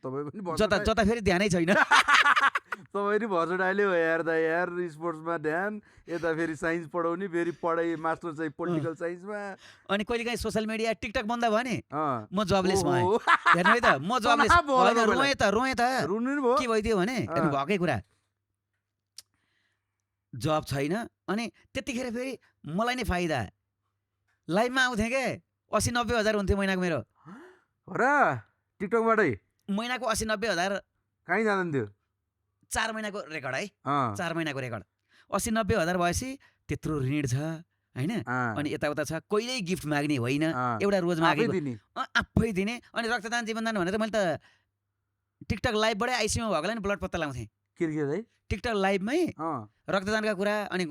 तपाईँ पनि जता फेरि ध्यानै छैन तपाईँ नि भर्छ अहिले हो यार दा यार स्पोर्ट्समा ध्यान यता फेरि साइन्स पढाउने फेरि पढाइ मास्टर चाहिँ पोलिटिकल साइन्समा अनि कहिले काहीँ सोसियल मिडिया टिकटक बन्द भयो नि म जबलेस ओहो। भएँ हेर्नु है त म जबलेस तनाव भयो होइन, तपाईँलाई। रोएँ त रुनु नि भयो के भइदियो भने हेर्नु भएकै कुरा जब छैन अनि त्यतिखेर फेरि मलाई नै फाइदा लाइभमा आउँथेँ के 80-90 हजार हुन्थ्यो महिनाको मेरो हो र टिकटकबाटै महिनाको 80-90 हजार कहीँ जाँदैन थियो 4 महिनाको रेकर्ड है अँ, 4 महिनाको रेकर्ड 80-90 हजार भएपछि त्यत्रो ऋण छ होइन अँ, अनि यताउता छ कहिल्यै गिफ्ट माग्ने होइन अँ। एउटा रोज आफै मागेको दिने आफै दिने अनि रक्तदान जीवनदान भनेर मैले त टिकटक लाइभबाटै आइसियुमा भएकोलाई नि ब्लड पत्ता लगाउँथेँ के दाइ टिकटक लाइभमै अँ रक्तदानका कुरा अनि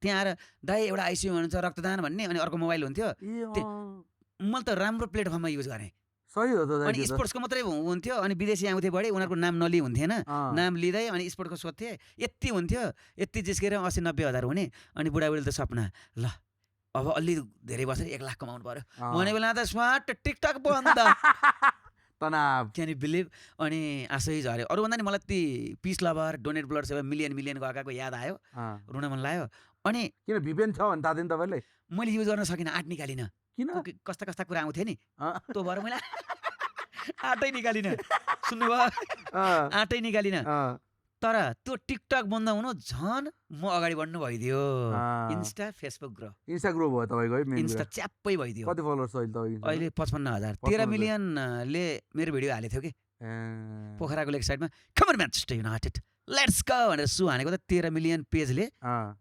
त्यहाँ आएर दाइ एउटा आइसियु हुनुहुन्छ रक्तदान भन्ने अनि अर्को मोबाइल हुन्थ्यो ए त्यो- अँ, मैले त राम्रो प्लेटफर्ममा युज गरेँ सही हो त दाइ अनि त्यो त। स्पोर्ट्सको मात्रै हुन्थ्यो अनि विदेशी आउँथे बढी उनीहरूको नाम नलिई हुन्थेन अँ, नाम लिँदै अनि स्पोर्टको सोध्थे यति हुन्थ्यो यति जिस्केर 80-90 हजार हुने अनि बुढाबुढीले त सपना ल अब अलि धेरै बसेर 1 लाख कमाउनु पर्यो अँ। भने बेला त स्मार्ट टिकटक बन्द तनाव क्यान यु बिलिभ अनि आशै झऱ्यो अरूभन्दा नि मलाई ती पिस लभर डोनेट ब्लड सेवा मिलियन गएकाको याद आयो अँ। रुन मन लाग्यो अनि किन भिपिएन छ भने थाहा थिएन तपाईँलाई मैले युज गर्न सकिनँ आँट निकालिनँ किन कस्ता कस्ता कुरा आउँथ्यो नि अँ, त्यो भएर मैले आँटै निकालिनँ सुन्नुभयो अँ, आँटै निकालिनँ अँ, तर त्यो टिकटक बन्द हुनु झन् म अगाडि बढ्नु भइदियो अँ। Insta Facebook grow Insta grow भयो तपाईँको है मेन इन्स्टा कुरा। च्याप्पै भइदियो कति फलोवर्स अहिले तपाईँको अहिले 55 हजार 13 मिलियनले मेरो भिडियो हालेको थियो कि पोखराको लेक साइडमा come on Manchester United let's go भनेर सु हानेको त 13 मिलियन पेजले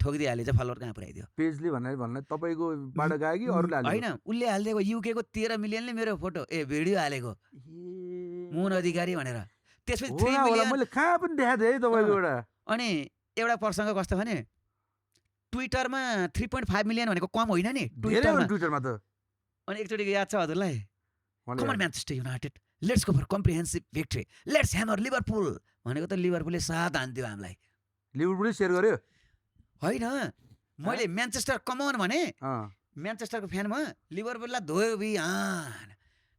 ठोकिदिइहाल्यो चाहिँ फलोवर कहाँ पुऱ्याइदियो पेजले भन्ने तपाईँको बाट गयो कि अरूले हाल्यो होइन उसले हालिदिएको युकेको 13 मिलियनले मेरो फोटो भिडियो हालेको मुन अधिकारी भनेर त्यसपछि 3 मिलियन मैले कहाँ पनि देखाएको थिएँ है तपाईँको एउटा अनि एउटा प्रसङ्ग कस्तो भने ट्विटरमा 3.5 मिलियन भनेको कम होइन नि धेरै हो ट्विटरमा नि ट्विटरमा त अनि एकचोटि याद छ हजुरलाई मलाई come on Manchester United let's go for comprehensive victory let's hammer Liverpool भनेको त लिभरपुलले 7 हान्थ्यो हामीलाई लिभरपुलले सेयर गर्यो होइन मैले म्यान्चेस्टर कमन भने अँ, म्यान्चेस्टरको फ्यानमा लिभरपुललाई धोयो बिहान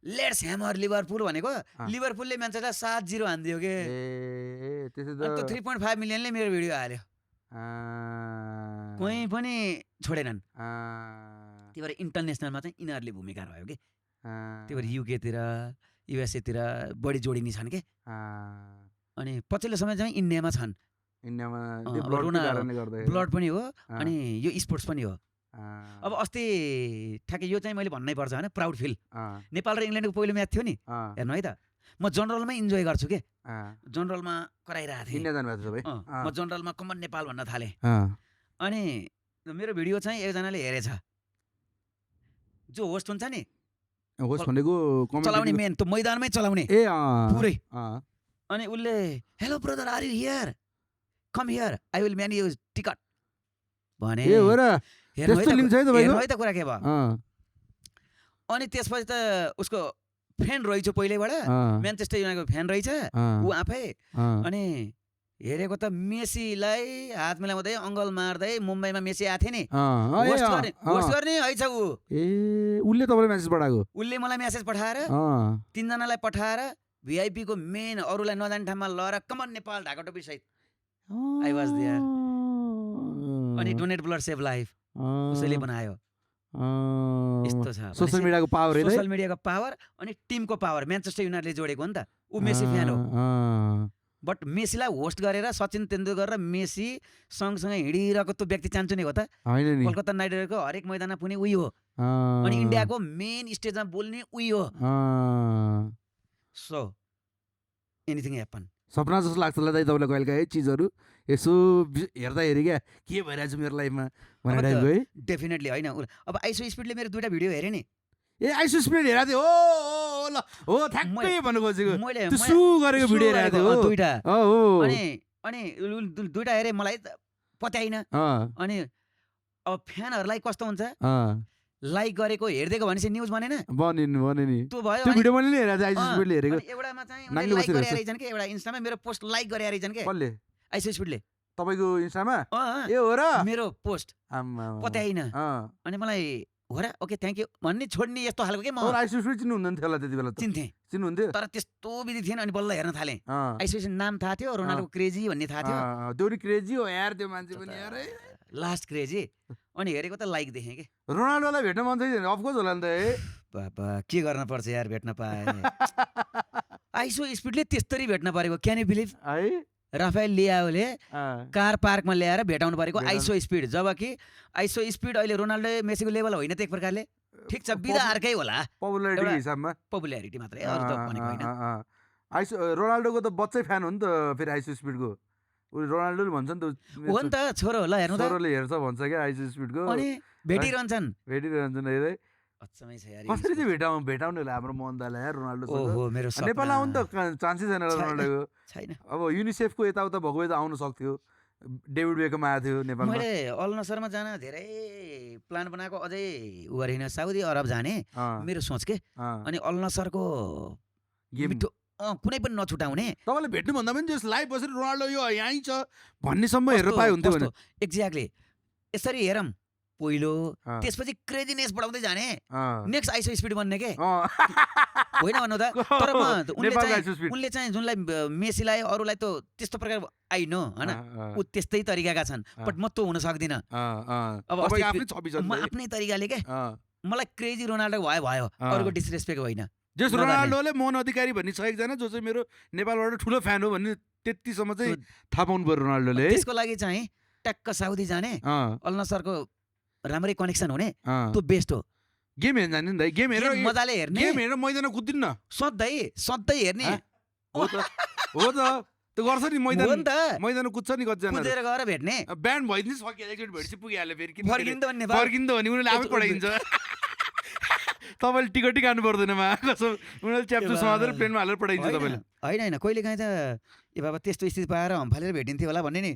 लेट्स ह्यामर लिभरपुल भनेको लिभरपुलले म्यान्चेस्टर 7-0 हान्दियो के ए त्यसो अनि त्यो त 3.5 मिलियनले मेरो भिडियो हाल्यो कोही पनि छोडेनन् त्यही भएर इन्टरनेसनलमा चाहिँ यिनीहरूले भूमिका रह्यो कि त्यही भएर युकेतिर युएसएतिर बढी जोडिने छन् के अनि पछिल्लो समय चाहिँ इन्डियामा छन् इन्डियामा अँ, त्यो अब ब्लडको रोना- कारणले गर्दाखेरि ब्लड पनि हो अँ, अनि यो स्पोर्ट्स पनि हो अँ, अब अस्ति ठ्याक्कै यो चाहिँ मैले भन्नै पर्छ होइन प्राउड फिल अँ, नेपाल र इङ्ल्यान्डको पहिलो म्याच थियो नि अँ, हेर्नु है त म जनरलमै इन्जोय गर्छु के अँ। जनरलमा कराइरहेको थिएँ इन्डिया जानुभएको छ तपाईँ म जनरलमा कमन नेपाल भन्न थालेँ अँ, अनि मेरो भिडियो चाहिँ एकजनाले हेरेछ जो होस्ट हुन्छ नि होस् भनेको comment चलाउने दिनु- मेन त्यो मैदानमै चलाउने ए अँ, पुरै अँ, अनि उसले hello brother are you here come here I will man you ticket भने ए हो र हेर्नु त्यस्तो लिन्छ है हेर्नु तपाईँको है त कुरा के भयो अँ, अनि त्यसपछि त उसको फ्यान रहेछ पहिल्यैबाट अँ, म्यान्चेस्टर युनाइटेडको फ्यान रहेछ अँ, ऊ आफै अँ, अनि हेरेको त मेसीलाई हात मिलाउँदै अङ्गल मार्दै मुम्बईमा मेसी आएको थियो नि अँ, ए, होस्ट अँ, गर्ने अँ। होस्ट गर्ने है छ ऊ ए उसले तपाईँलाई म्यासेज पठाएको उसले मलाई म्यासेज पठाएर अँ, 3 जनालाई पठाएर भिआइपी को मेन अरूलाई नजाने ठाउँमा लएर कमन नेपाल ढाका टोपी सहित I was there. अनि डोनेट ब्लड सेभ लाइफ उसैले बनायो यस्तो छ सोसियल मिडियाको पावर है सोसियल मिडियाको पावर अनि टिमको पावर म्यान्चेस्टर युनाइटेडले जोडेको हो नि त ऊ मेसी फ्यान हो बट मेसीलाई होस्ट गरेर सचिन तेन्दुलकर र मेसी सँगसँगै हिँडिरहेको त्यो व्यक्ति चान्चु नै हो त होइन नि कोलकाता नाइट राइडर्सको हरेक मैदानमा पुग्ने उही हो अनि इन्डियाको मेन स्टेजमा बोल्ने उही हो सो एनिथिङ ह्यापन सपना जस्तो लाग्छ होला दाइ तपाईँलाई कहिलेकाहीँ है चिजहरू यसो हेर्दाखेरि क्या के भइरहेछ मेरो लाइफमा भनेर टाइपको है डेफिनेटली होइन अब आइसो स्पिडले मेरो 2टा भिडियो हेरेँ नि ए आइसो स्पिड हेरेको थियो हो ल हो ठ्याक्कै भन्नु खोजेको त्यो सु गरेको भिडियो हेरेको थियो 2टा हो अनि 2टा हेरेँ मलाई पत्याइन अनि अब फ्यानहरूलाई कस्तो हुन्छ लाइक गरेको हेर्देको भनेपछि न्युज बनेन बने नि त्यो भयो त्यो भिडियो मैले नि हेरेको आइसो स्पिडले हेरेको एउटामा चाहिँ नाङ्गे लाइक बसिरहेछ। गरे रहेछन् के एउटा इन्स्टामा मेरो पोस्ट लाइक गरे रहेछन् के कसले आइसो स्पिडले तपाईँको इन्स्टामा अँ, ए हो र मेरो पोस्ट आम्मा पत्याइन अनि मलाई हो र ओके थ्याङ्क यू भन्ने छोड्ने यस्तो खालको के म आइसो स्पिड चिन्नु हुँदैन थियो होला त्यति बेला त चिन्थेँ चिन्नुहुन्थ्यो तर त्यस्तो विधि थिएन अनि बल्ल हेर्न थालेँ अँ आइसोलेसन नाम थाहा थियो रोनाल्डो क्रेजी भन्ने थाहा थियो त्यो नि क्रेजी हो यार त्यो मान्छे पनि यार है लास्ट क्रेजी अनि हेरेको त लाइक देखेँ कि रोनाल्डोलाई भेट्न मन छ कि अफकोर्स होला नि त है बाबा के गर्न पर्छ यार भेट्न पाए आइसो स्पिडले त्यस्तरी भेट्न परेको क्यान यु बिलिभ है राफेल लियाओले अँ, कार पार्कमा ल्याएर भेटाउनु परेको भेटाउनु- आइसो स्पिड जबकि आइसो स्पिड अहिले रोनाल्डो मेसीको लेभल होइन त एक प्रकारले ठिक छ बिदा अर्कै होला पपुलारिटीको एउटा- हिसाबमा पपुल्यारिटी मात्रै अरू त भनेको होइन आइसो रोनाल्डोको त बच्चै फ्यान हो नि त फेरि आइसो स्पिडको ऊ रोनाल्डोले भन्छ नि त हो नि त छोरो होला हेर्नु त छोरोले हेर्छ भन्छ क्या आइसो स्पिडको अनि भेटिरहन्छन् भेटिरहन्छन् है अचम्मै छ यार कसरी चाहिँ भेटाउने होला हाम्रो मोहन दाइलाई यार रोनाल्डो ओहो मेरो नेपाल आउनु त चान्सै छैन रोनाल्डोको छैन अब युनिसेफको यताउता भएको भए त आउनु सक्थ्यो डेभिड बेकम आएको थियो नेपालमा मैले अल नसरमा जान धेरै प्लान बनाएको अझै उ गरेन साउदी अरब जाने मेरो सोच के अनि अल नसरको गेम मिठो कुनै पनि नछुटाउने तपाईँले भेट्नुभन्दा पनि जस लाइभ बसेर रोनाल्डो यो यहीँ छ भन्नेसम्म हेर्न पाए हुन्थ्यो भने एक्ज्याक्टली यसरी हेरौँ पहिलो अँ। त्यसपछि क्रेजीनेस बढाउँदै जाने अँ, नेक्स्ट आइसो स्पिड बन्ने के अँ। होइन भन्नु त तर म उनले नेपालको चाहिँ आइसो स्पिड। उनले चाहिँ जुनलाई मेसीलाई अरूलाई त त्यस्तो प्रकार आई नो होइन ऊ त्यस्तै तरिकाका छन् बट म त हुन सक्दिनँ अब अब अस्ति आफ्नै छवि छ नि म त है। आफ्नै तरिकाले के अँ। मलाई क्रेजी रोनाल्डो भयो अरूको डिसरेस्पेक्ट होइन जस नगर्ने। रोनाल्डोले मोहन अधिकारी भन्ने छ एकजना जो चाहिँ मेरो नेपालबाट ठुलो फ्यान हो भन्ने त्यतिसम्म चाहिँ थाहा पाउनु पर्यो रोनाल्डोले है त्यसको लागि चाहिँ ट्याक्क साउदी जाने अँ, अल नसरको राम्रै कनेक्सन हुने अँ। त्यो बेस्ट हो गेम हेर्न जाने नि त गेम हेरेर गेम मजाले हेर्ने गेम हेरेर मैदानमा कुद्दिन् न सधैँ हेर्ने हाँ? हो त हो त त्यो गर्छ नि हो नि मैदान त मैदानमा कुद्छ नि कतिजना कुदेर गएर भेट्ने ब्यान्ड भइदिन्छ सकिहाल्यो एकचोटि भेटेपछि पुगिहाल्यो फेरि किन फर्किनु त नेपाल फर्किनु त भने उनीहरूले आफै पठाइदिन्छ तपाईँले टिकटै काट्नु पर्दैन मा कसो उनीहरूले च्याप्चो समातेर प्लेनमा हालेर पठाइदिन्छ तपाईँले होइन होइन कहिले काहीँ त ए बाबा त्यस्तो स्थिति पाएर हम्फालेर भेटिन्थ्यो होला भन्ने नि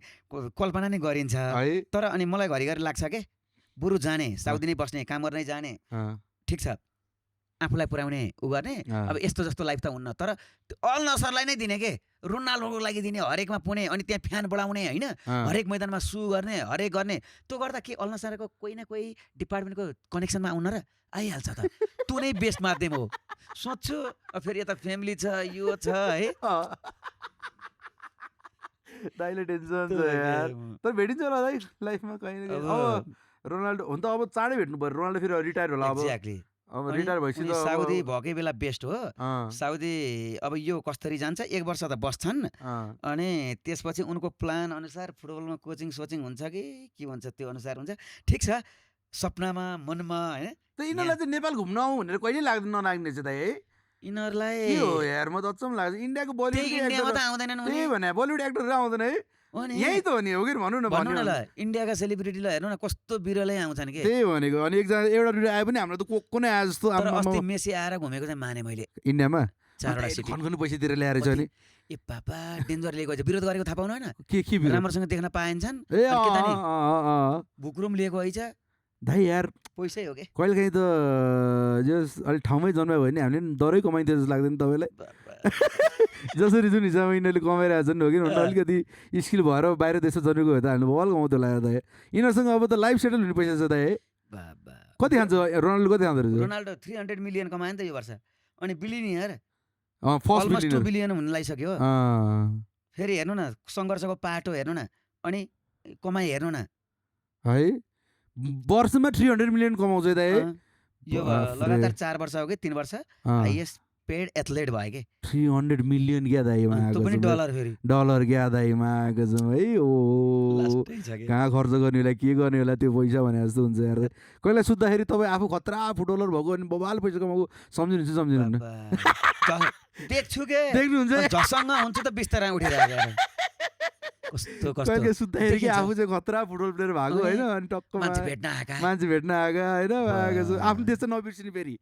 कल्पना नै गरिन्छ है तर अनि मलाई घरिघरि लाग्छ के बरु जाने साउदी नै बस्ने काम गर्नै जाने अँ, ठिक छ आफूलाई पुर्याउने उ गर्ने अँ। अब यस्तो जस्तो लाइफ त हुन्न तर त्यो अल नसरलाई नै दिने के रोनाल्डोको लागि दिने हरेकमा पुने अनि त्यहाँ फ्यान बढाउने होइन अँ। हरेक मैदानमा सु गर्ने हरेक गर्ने त्यो गर्दा के अल नसरको कोही न कोही डिपार्टमेन्टको कनेक्सनमा आउन र आइहाल्छ त त्यो नै बेस्ट माध्यम हो सोध्छु अब फेरि यता फ्यामिली छ यो छ है दाइले टेन्सन छ यार तर भेटिन्छ होला दाइ लाइफमा कहीँ न कहीँ अब रोनाल्डो हुन त अब चाँडै भेट्नु पर्यो रोनाल्डो फेरि रिटायर होला अब एक्ज्याक्टली अब रिटायर भएपछि त साउदी अब भएकै बेला बेस्ट हो अँ, साउदी अब यो कसरी जान्छ 1 वर्ष त बस्छन् अँ, अनि त्यसपछि उनको प्लान अनुसार फुटबलमा कोचिङ सोचिङ हुन्छ कि के भन्छ त्यो अनुसार हुन्छ ठिक छ सपनामा मनमा होइन त यिनीहरूलाई चाहिँ नेपाल घुम्न आउँ भनेर कहिले लाग्दैन नलाग्ने चाहिँ दाइ है यिनीहरूलाई के हो यार म त अचम्म लाग्छ इन्डियाको त्यही इन्डियामा त बलिउड आउँदैनन् उनी त्यही भने बलिउड एक्टरहरू आउँदैन है अनि यही त हो नि हो कि भनौँ न भन्नु न भन्यो ल भने। इन्डियाका सेलिब्रिटीलाई हेर्नु न कस्तो बिरलै आउँछन् के त्यही भनेको अनि एकजना एउटा दुइटा आए पनि हाम्रो त को नै आए जस्तो तर आम्मामा। अस्ति मेसी आएर घुमेको चाहिँ माने मैले इन्डियामा 4वटा सिटी खनखन पैसा तिरेर ल्याएर छ नि ए पापा डेन्जर लिएको छ विरोध गरेको थाहा पाउनु होइन के बिरो राम्रोसँग देख्न पाइन्छन् ए अनि के तानी अँ, भुक्रुम लिएको है छ दाइ यार पैसै हो के कहिलेकाहीँ त जस अलिक ठाउँमै जन्मायो भने हामीले पनि डरै कमाइदियो जस्तो लाग्दैन तपाईँलाई जसरी जुन हिसाबमा यिनीहरूले कमाइरहेको छन् हो कि भन्दा अलिकति स्किल भएर बाहिर देशमा जन्मेको भए त हामीले बल कमाउँथ्यो होला दाइ यिनीहरूसँग अब त लाइफ सेटल हुने पैसा छ दाइ है बाबा कति खान्छ रोनाल्डो कति खाँदो रहेछ रोनाल्डो 300 मिलियन कमायो नि त यो वर्ष अनि billionaire first almost 2 billion billion हुन लागिसक्यो फेरि हेर्नु न सङ्घर्षको पाटो हेर्नु न अनि कमाइ हेर्नु न है वर्षमा 300 मिलियन कमाउँछ दाइ है अँ, यो बाफ्रे। लगातार 4 वर्ष हो कि 3 वर्ष अँ, हाइएस्ट पेड एथलेट भयो के 300 मिलियन क्या दाइमा त्यो आएको पनि छ डलर फेरि डलर क्या दाइमा आएको छ है ओ लास्टै छ के कहाँ खर्च गर्ने होला के गर्ने होला त्यो पैसा भने जस्तो हुन्छ यार कहिले सुत्दाखेरि तपाईँ आफू खतरा फुटबलर भएको अनि बबाल पैसा कमाएको सम्झिनुहुन्छ सम्झिनुहुन्न बाबा, देख्छु के देख्नुहुन्छ झसँग हुन्छ त बिस्तारै उठेर आएर कस्तो कहिले कस्तो सुत्दाखेरि कि देखिन्छ। आफू चाहिँ खतरा फुटबल प्लेयर भएको होइन अनि टक्क मान्छे भेट्न आएका मान्छे भेट्न आएको होइन आएको छ आफ्नो देश चाहिँ नबिर्सिने फेरि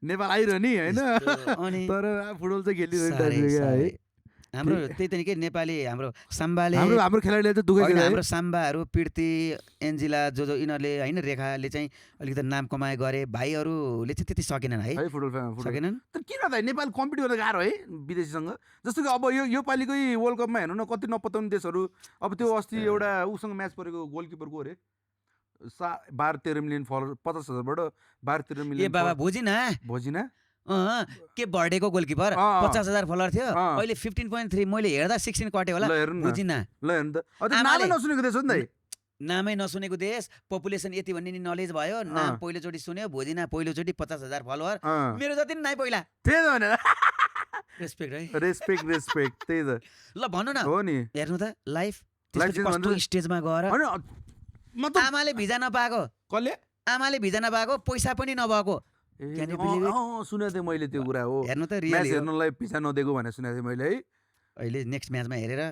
नेपाल आइरहने होइन यस्तो, अनि तर फुटबल चाहिँ खेलिरहने साह्रै, टाइपको क्या है साह्रै। हाम्रो त्यही त नि के नेपाली हाम्रो साम्बाले हाम्रो खेलाडीले चाहिँ दुःख होइन, छ हाम्रो साम्बाहरू पिर्ती एन्जिला जो यिनीहरूले होइन रेखाले चाहिँ अलिकति नाम कमाए गरे भाइहरूले चाहिँ त्यति सकेनन् है है फुटबल सकेनन् तर किन त नेपाल कम्पिट गर्न गाह्रो है विदेशीसँग जस्तो कि अब यो पालिकै वर्ल्ड कपमा हेर्नु न कति नपताउने देशहरू अब त्यो अस्ति एउटा उसँग म्याच परेको गोलकिपरको अरे 12-13 मिलियन फलोअर 50,000बाट 12-13 ए मिलियन बाबा भोजिना भोजिना के बर्डेको गोलकिपर अँ, अँ। 50,000 फलोअर थियो अँ। अहिले 15.3 मैले हेर्दा 16 कट्यो होला ल हेर्नु न भोजिना ल हेर्नु त अब त्यो आमाले- नामै नसुनेको देश हो नि त नामै नसुनेको देश पपुलेसन यति भन्ने नि नलेज भयो नाम पहिलोचोटि सुन्यो भोजिना पहिलोचोटि 50,000 फलोअर अँ, मेरो जति नि नाइ पहिला त्यही त भनेर रेस्पेक्ट है रेस्पेक्ट त्यही त ल भन्नु न हो नि हेर्नु त लाइफ Life त्यसपछि change कस्तो भन्नु- स्टेजमा गएर होइन मतलब आमाले भिजा नपाएको कसले आमाले भिजा नपाएको पैसा पनि नभएको Can you believe it? सुनेको थिएँ मैले त्यो कुरा हो हेर्नु त म्याच रियली हेर्नलाई पिछा नदिएको भनेर सुनेको थिएँ मैले है अहिले नेक्स्ट म्याचमा हेरेर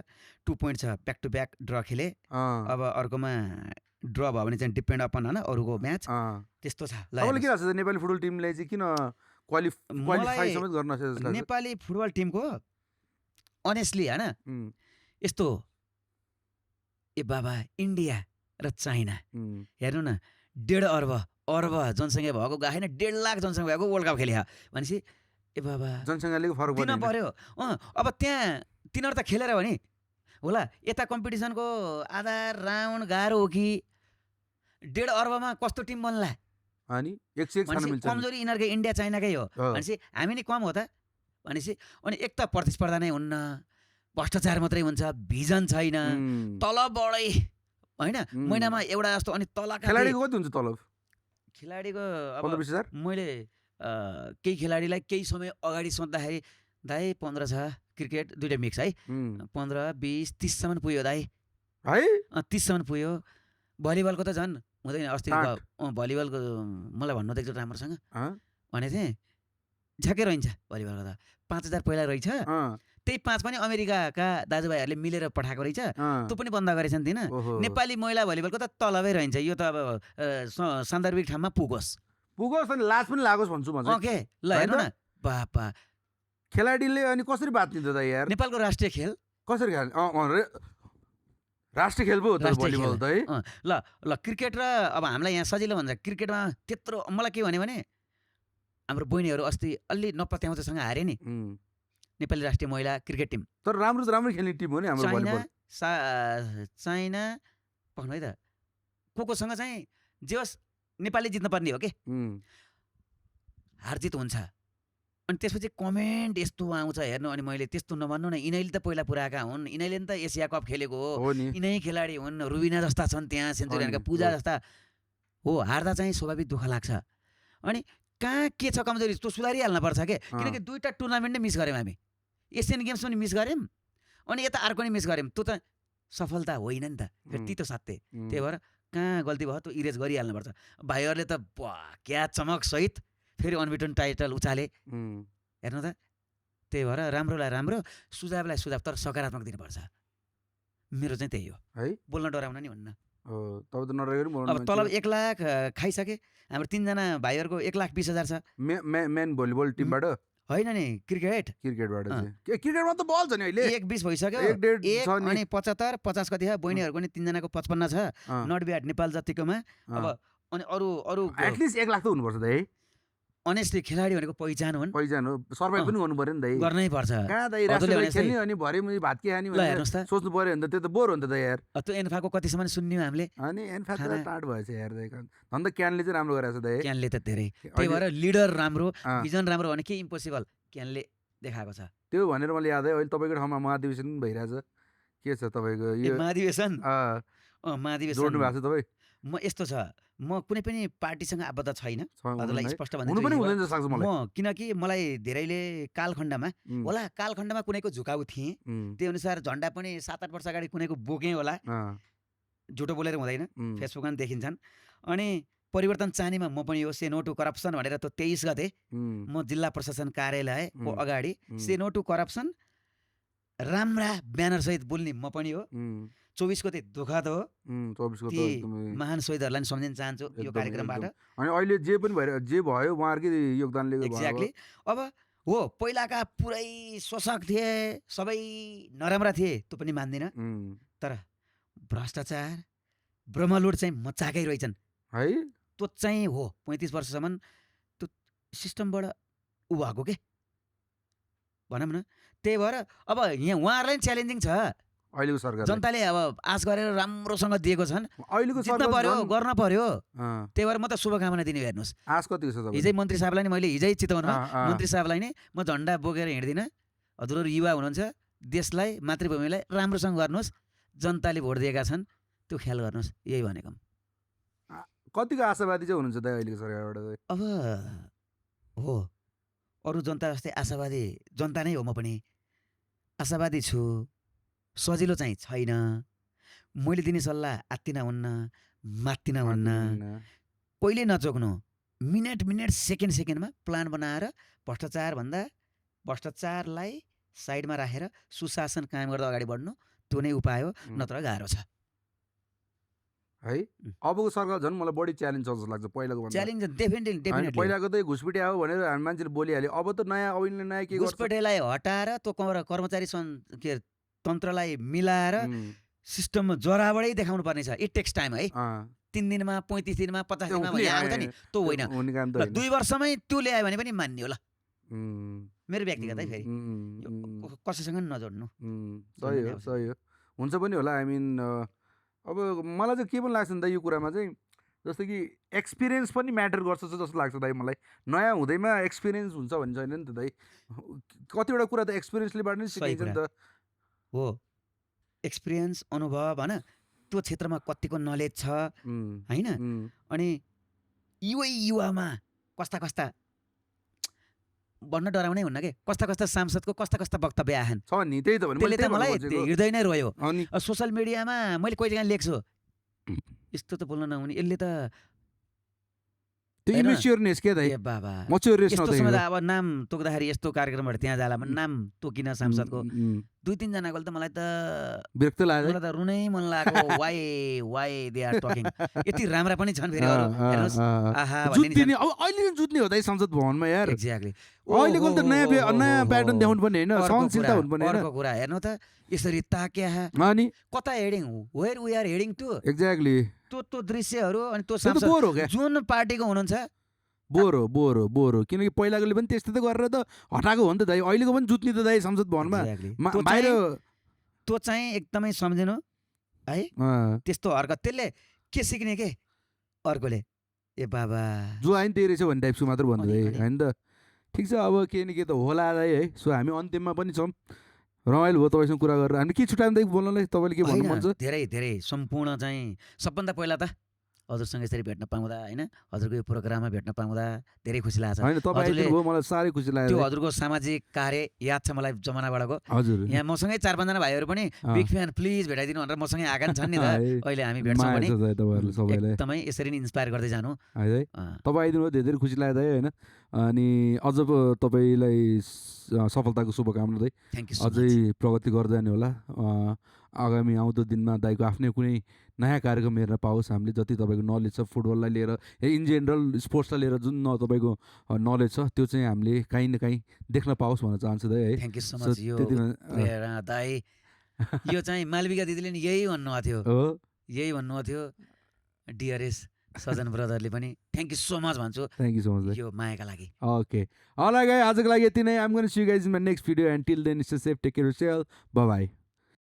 2 पोइन्ट छ ब्याक टु ब्याक ड्र खेले अँ, अब अर्कोमा ड्र भयो भने चाहिँ डिपेन्ड अपन होइन अरूको म्याच अँ। त्यस्तो छ ल तपाईँले के हेर्नुहोस्। लाग्छ नेपाली फुटबल टिमलाई चाहिँ किन क्वालिफाई मलाई समेत गर्न नसकेको जस्तो लाग्छ? नेपाली फुटबल टिमको अनेस्टली होइन उम्, यस्तो ए बाबा इन्डिया र चाइना उम्, हेर्नु न 1.5 अर्ब जनसङ्ख्या भएको गएको होइन 1.5 लाख जनसङ्ख्या भएको वर्ल्ड कप खेल्यो भनेपछि ए बाबा जनसङ्ख्याले फरक दिन पर्दैन पर्यो अब त्यहाँ तिनीहरू त खेलेर हो नि होला यता कम्पिटिसनको आधा राउन्ड गाह्रो हो कि 1.5 अर्बमा कस्तो टिम बन्ला अनि 101 छान्न भनेपछि मिल्छ नि। कमजोरी यिनीहरूकै इन्डिया चाइनाकै हो अँ, भनेपछि हामी नि कम हो त भनेपछि अनि एक त प्रतिस्पर्धा नै हुन्न भ्रष्टाचार मात्रै हुन्छ भिजन छैन उम्, तलबाटै होइन उम्। महिनामा एउटा जस्तो अनि तलका खेलाडीको कति हुन्छ तलब खेलाडीको अब 15-20 हजार मैले केही खेलाडीलाई केही समय अगाडि सोद्धाखेरि दाइ 15 छ क्रिकेट दुइटा मिक्स है उम्, 15, 20, 30 सम्म पुग्यो दाइ है 30 सम्म पुग्यो भलिबलको त झन् हुँदैन अस्ति आठ। भलिबलको मलाई भन्नु त एकचोटि राम्रोसँग अँ, भने चाहिँ झ्याकै रहन्छ भलिबलको त 5,000 पहिला रहेछ अँ, त्यही 5 पनि अमेरिकाका दाजुभाइहरूले मिलेर पठाएको रहेछ अँ, त्यो पनि बन्द गरेछन् दिन ओहो। नेपाली महिला भलिबलको त तलबै रहन्छ यो त अब सान्दर्भिक ठाउँमा पुगोस् पुगोस् अनि लाज पनि लागोस् भन्छु म चाहिँ। ओके ल होइन हेर्नु त? न बापा खेलाडीले अनि कसरी बाँच्ने त यार नेपालको राष्ट्रिय खेल कसरी खेल्ने राष्ट्रिय खेल पो हो त राष्ट्रिय भलिबल खेल। त है ल क्रिकेट र अब हामीलाई यहाँ सजिलो भन्छ क्रिकेटमा त्यत्रो मलाई के भने हाम्रो बहिनीहरू अस्ति अलि नपत्याउँछसँग हारे नि उम्, नेपाली राष्ट्रिय महिला क्रिकेट टिम तर राम्रो त राम्रो खेल्ने टिम हो नि हाम्रो चाइना भलिबल चाइना पक्नु है त कोसँग चाहिँ जे होस् नेपाली जित्न पर्ने हो कि उम्, हार जित हुन्छ अनि त्यसपछि कमेन्ट यस्तो आउँछ हेर्नु अनि मैले त्यस्तो नभन्नु न यिनीहरूले त पहिला पुऱ्याएका हुन् यिनीहरूले नि त एसिया कप खेलेको हो हो नि यिनै खेलाडी हुन् रुबिना जस्ता छन् त्यहाँ सेन्चुरियनका अनि, पूजा हो। जस्ता हो हार्दा चाहिँ स्वाभाविक दुःख लाग्छ अनि कहाँ के छ कमजोरी त्यो सुधारिहाल्न पर्छ के किनकि दुईटा टुर्नामेन्ट नै मिस गऱ्यौँ हामी एसियन गेम्स पनि मिस गऱ्यौँ अनि यता अर्को नि मिस गऱ्यौँ त्यो त सफलता होइन नि त फेरि उम्, ती त सत्य उम्, त्यही भएर कहाँ गल्ती भयो त्यो इरेज गरिहाल्नुपर्छ भाइहरूले त क्या चमक सहित फेरि अनबिटन टाइटल उचाले उम्, हेर्नु त त्यही भएर राम्रोलाई राम्रो सुझावलाई सुझाव तर सकारात्मक दिनुपर्छ मेरो चाहिँ त्यही हो है बोल्न डराउन नि हुन्न हो तपाईँ त नरहेको नि अब तलब 1 लाख खाइसके हाम्रो 3 जना भाइहरूको 1,20,000 छ मेन भलिबल टिमबाट होइन नि क्रिकेट क्रिकेटबाट अँ। चाहिँ क्रिकेटमा त बल छ नि अहिले 1,20 भइसक्यो 1.5 एक छ नि अनि 75 50 कति छ बहिनीहरूको नि 3 जनाको 55 छ अँ, नट बिहाट नेपाल जतिकोमा अब अनि अरू अरू एटलिस्ट 1 लाख त हुनुपर्छ त है अनेस्टली खेलाडी भनेको पहिचान हुन् पहिचान हो सर्भाइभ अँ। पनि गर्नु पर्यो नि त है गर्नै पर्छ कहाँ त हजुरले राष्ट्रिय भने खेल्ने अनि भरे मैले भात के खाने ल भनेर हेर्नुहोस् त सोच्नु पर्यो भने त त्यो त बोर हुन्छ त यार त्यो एन्फाको कतिसम्म सुन्यौँ हामीले अनि एनफ्याक्ट खाना- टाढ भएछ यार धन्दा क्यानले चाहिँ राम्रो गरेछ त है क्यानले त धेरै त्यही अहिले- भएर लिडर राम्रो अँ, भिजन राम्रो भने के इम्पोसिबल क्यानले देखाएको छ त्यो भनेर मैले याद आयो अहिले तपाईँको ठाउँमा महाधिवेशन पनि भइरहेछ के छ तपाईँको ए, यो महाधिवेशन अँ, महाधिवेशन जोड्नु भएको छ तपाईँ म यस्तो छ म कुनै पनि पार्टीसँग आबद्ध छैन हजुरलाई स्पष्ट हुनु पनि हुँदैन जस्तो लाग्छ मलाई म किनकि मलाई धेरैले कालखण्डमा होला कालखण्डमा कुनैको झुकाउ थिएँ त्यही अनुसार झन्डा पनि 7-8 वर्ष अगाडि कुनैको बोकेँ होला झुटो बोलेर हुँदैन फेसबुकमा पनि देखिन्छन् अनि परिवर्तन चाहनेमा म पनि हो से नो टु करप्सन भनेर त्यो 23 गते म जिल्ला प्रशासन कार्यालयको अगाडि से नो टु करप्सन राम्रा ब्यानर सहित बोल्ने म पनि हो 24 गते दुःखद हो 24 गते ती महान शहीदहरूलाई पनि सम्झिन चाहन्छु यो कार्यक्रमबाट अनि अहिले जे पनि भएर जे भयो उहाँहरुकै योगदानले एक्ज्याक्टली अब हो पहिलाका पुरै शोषक थिए सबै नराम्रा थिए त्यो पनि मान्दिनँ तर भ्रष्टाचार ब्रह्मलुट चाहिँ मचाकै रहेछन् है त्यो चाहिँ हो 35 वर्षसम्म त्यो सिस्टमबाट उ भएको के भनौँ न त्यही भएर अब यहाँ उहाँहरूलाई च्यालेन्जिङ छ अहिलेको सरकार जनताले अब आश गरेर राम्रोसँग दिएको छन् अहिलेको जित्न पर्यो गर्न पर्यो सरकार त्यही भएर म त शुभकामना दिने हेर्नुहोस् आश कति छ हिजै मन्त्री साहबलाई नै मैले हिजै चिताउनुमा मन्त्री साहबलाई नै म झन्डा बोकेर हिँड्दिनँ हजुरहरू युवा हुनुहुन्छ देशलाई मातृभूमिलाई राम्रोसँग गर्नुहोस् जनताले भोट दिएका छन् त्यो ख्याल गर्नुहोस् यही भनेको कतिको आशावादी चाहिँ हुनुहुन्छ त अहिलेको सरकारबाट चाहिँ अब हो अरू जनता जस्तै आशावादी जनता नै हो म पनि आशावादी छु सजिलो चाहिँ छैन मैले दिने सल्लाह आत्तिन हुन्न मात्तिन हुन्न कहिले नचोक्नु मिनट सेकेन्डमा प्लान बनाएर भ्रष्टाचारलाई साइडमा राखेर सुशासन कायम गर्दा अगाडि बढ्नु त्यो नै उपाय हो नत्र गाह्रो छ है अबको सरकार झन् मलाई बढी च्यालेन्ज छ जस्तो लाग्छ पहिलाको भन्दा च्यालेन्ज डेफिनेटली पहिलाको त घुसपेटी आयो भनेर हामी मान्छेले बोलिहाल्यो अब त नयाँ अविनले नयाँ के गर्छ घुसपेटीलाई हटाएर त्यो कर्मचारी के तन्त्रलाई मिलाएर सिस्टममा जराबाटै देखाउनु पर्ने छ इट टेक्स टाइम है 3 दिनमा 35 दिनमा 50 दिनमा आउँछ नि त्यो होइन 2 वर्षमै त्यो ल्यायो भने पनि मान्ने होला मेरो व्यक्तिगत है फेरि कसैसँग नजोड्नु सही हो हुन्छ पनि होला आई मिन अब मलाई चाहिँ के पनि लाग्छ नि त यो कुरामा चाहिँ जस्तो कि एक्सपिरियन्स पनि म्याटर गर्छ जस्तो लाग्छ दाइ मलाई नयाँ हुँदैमा एक्सपिरियन्स हुन्छ भन्ने छैन नि त दाइ कतिवटा कुरा त एक्सपिरियन्सलेबाट नै सिकिन्छ नि त हो एक्सपिरियन्स अनुभव होइन त्यो क्षेत्रमा कतिको नलेज छ होइन अनि युवामा कस्ता भन्न डराउनै हुन्न के कस्ता सांसदको कस्ता वक्तव्य आएन छ नि त्यही त भने त्यसले त मलाई हृदय नै रोयो सोसल मिडियामा मैले कहिले काहीँ लेख्छु यस्तो त बोल्न नहुने यसले त त्यो इमेच्योरनेस के दाइ बाबा मच्योरनेस यस्तो समय अब नाम तोक्दाखेरि यस्तो कार्यक्रमबाट त्यहाँ जाला नाम तोकिन सांसदको 2-3 जनाको त मलाई त विरक्त लाग्यो मलाई त रुनै मन लागेको वाइ दे आर टकिङ यति राम्रा पनि छन् फेरि अरु हेर्नुस् आहा जुत्ने अब अहिले जुत्ने हो दाइ संसद भवनमा यार एक्ज्याक्टली अहिलेको त नयाँ प्याटर्न देखाउनु पर्ने हैन सहनशीलता हुनु पर्ने अर्को कुरा हेर्नु त यसरी ताक्या अनि कता heading where we are heading to exactly त्यो दृश्यहरू अनि त्यो सांसद जुन पार्टीको हुनुहुन्छ बोरो किनकि पहिलाकोले पनि त्यस्तै त गरेर त हटाएको हो नि त दाइ अहिलेको पनि जुत्ने त दाइ संसद भवनमा बाहिर त्यो चाहिँ एकदमै सम्झिनु है त्यस्तो हरकत त्यसले के सिक्ने के अर्कोले ए बाबा जो आइन त्यही रहेछ भन्ने टाइपको मात्र भन्दै होइन त ठिक छ अब के न के त होला दाइ है सो हामी अन्तिममा पनि छौँ रमाइलो भयो तपाईँसँग कुरा गरेर हामी के छुट्याउँदै बोल्नलाई तपाईँले के भन्नु मन छ धेरै सम्पूर्ण चाहिँ सबभन्दा पहिला त हजुरसँग यसरी भेट्न पाउँदा होइन हजुरको यो प्रोग्राममा भेट्न पाउँदा धेरै खुसी लाग्छ होइन तपाईँ भयो मलाई साह्रै खुसी लाग्यो त्यो हजुरको सामाजिक कार्य याद छ मलाई जमानाबाटको हजुर यहाँ मसँगै 4-5 जना भाइहरू पनि बिग फ्यान प्लिज भेटाइदिनु भनेर मसँगै आएका छन् नि त अहिले हामी भेट्छौँ भने तपाईँहरूले सबैलाई एकदमै यसरी नै इन्स्पायर गर्दै जानु है तपाईँ आइदिनु धेरै खुसी लाग्यो है होइन अनि अझ तपाईँलाई सफलताको शुभकामना दाइ अझै प्रगति गर्दै जाने होला आगामी आउँदो दिनमा दाइको आफ्नै कुनै नयाँ कार्यक्रम हेर्न पाओस् हामीले जति तपाईँको नलेज छ फुटबललाई लिएर इन जेनरल स्पोर्ट्सलाई लिएर जुन तपाईँको नलेज छ त्यो चाहिँ हामीले काहीँ न काहीँ देख्न पाओस् भन्न चाहन्छु दाइ है थ्याङ्क यू सो मच यो दाइ यो चाहिँ मालविका दिदीले नि यही भन्नुभएको थियो डिआरएस सजन ब्रदरले पनि थ्याङ्क यू सो मच भन्छु थ्याङ्क यू सो मच यो मायाका लागि ओके अलराइट गाइस आजको लागि यति नै I am going to see you guys in my next video and till then stay safe take care of yourself bye by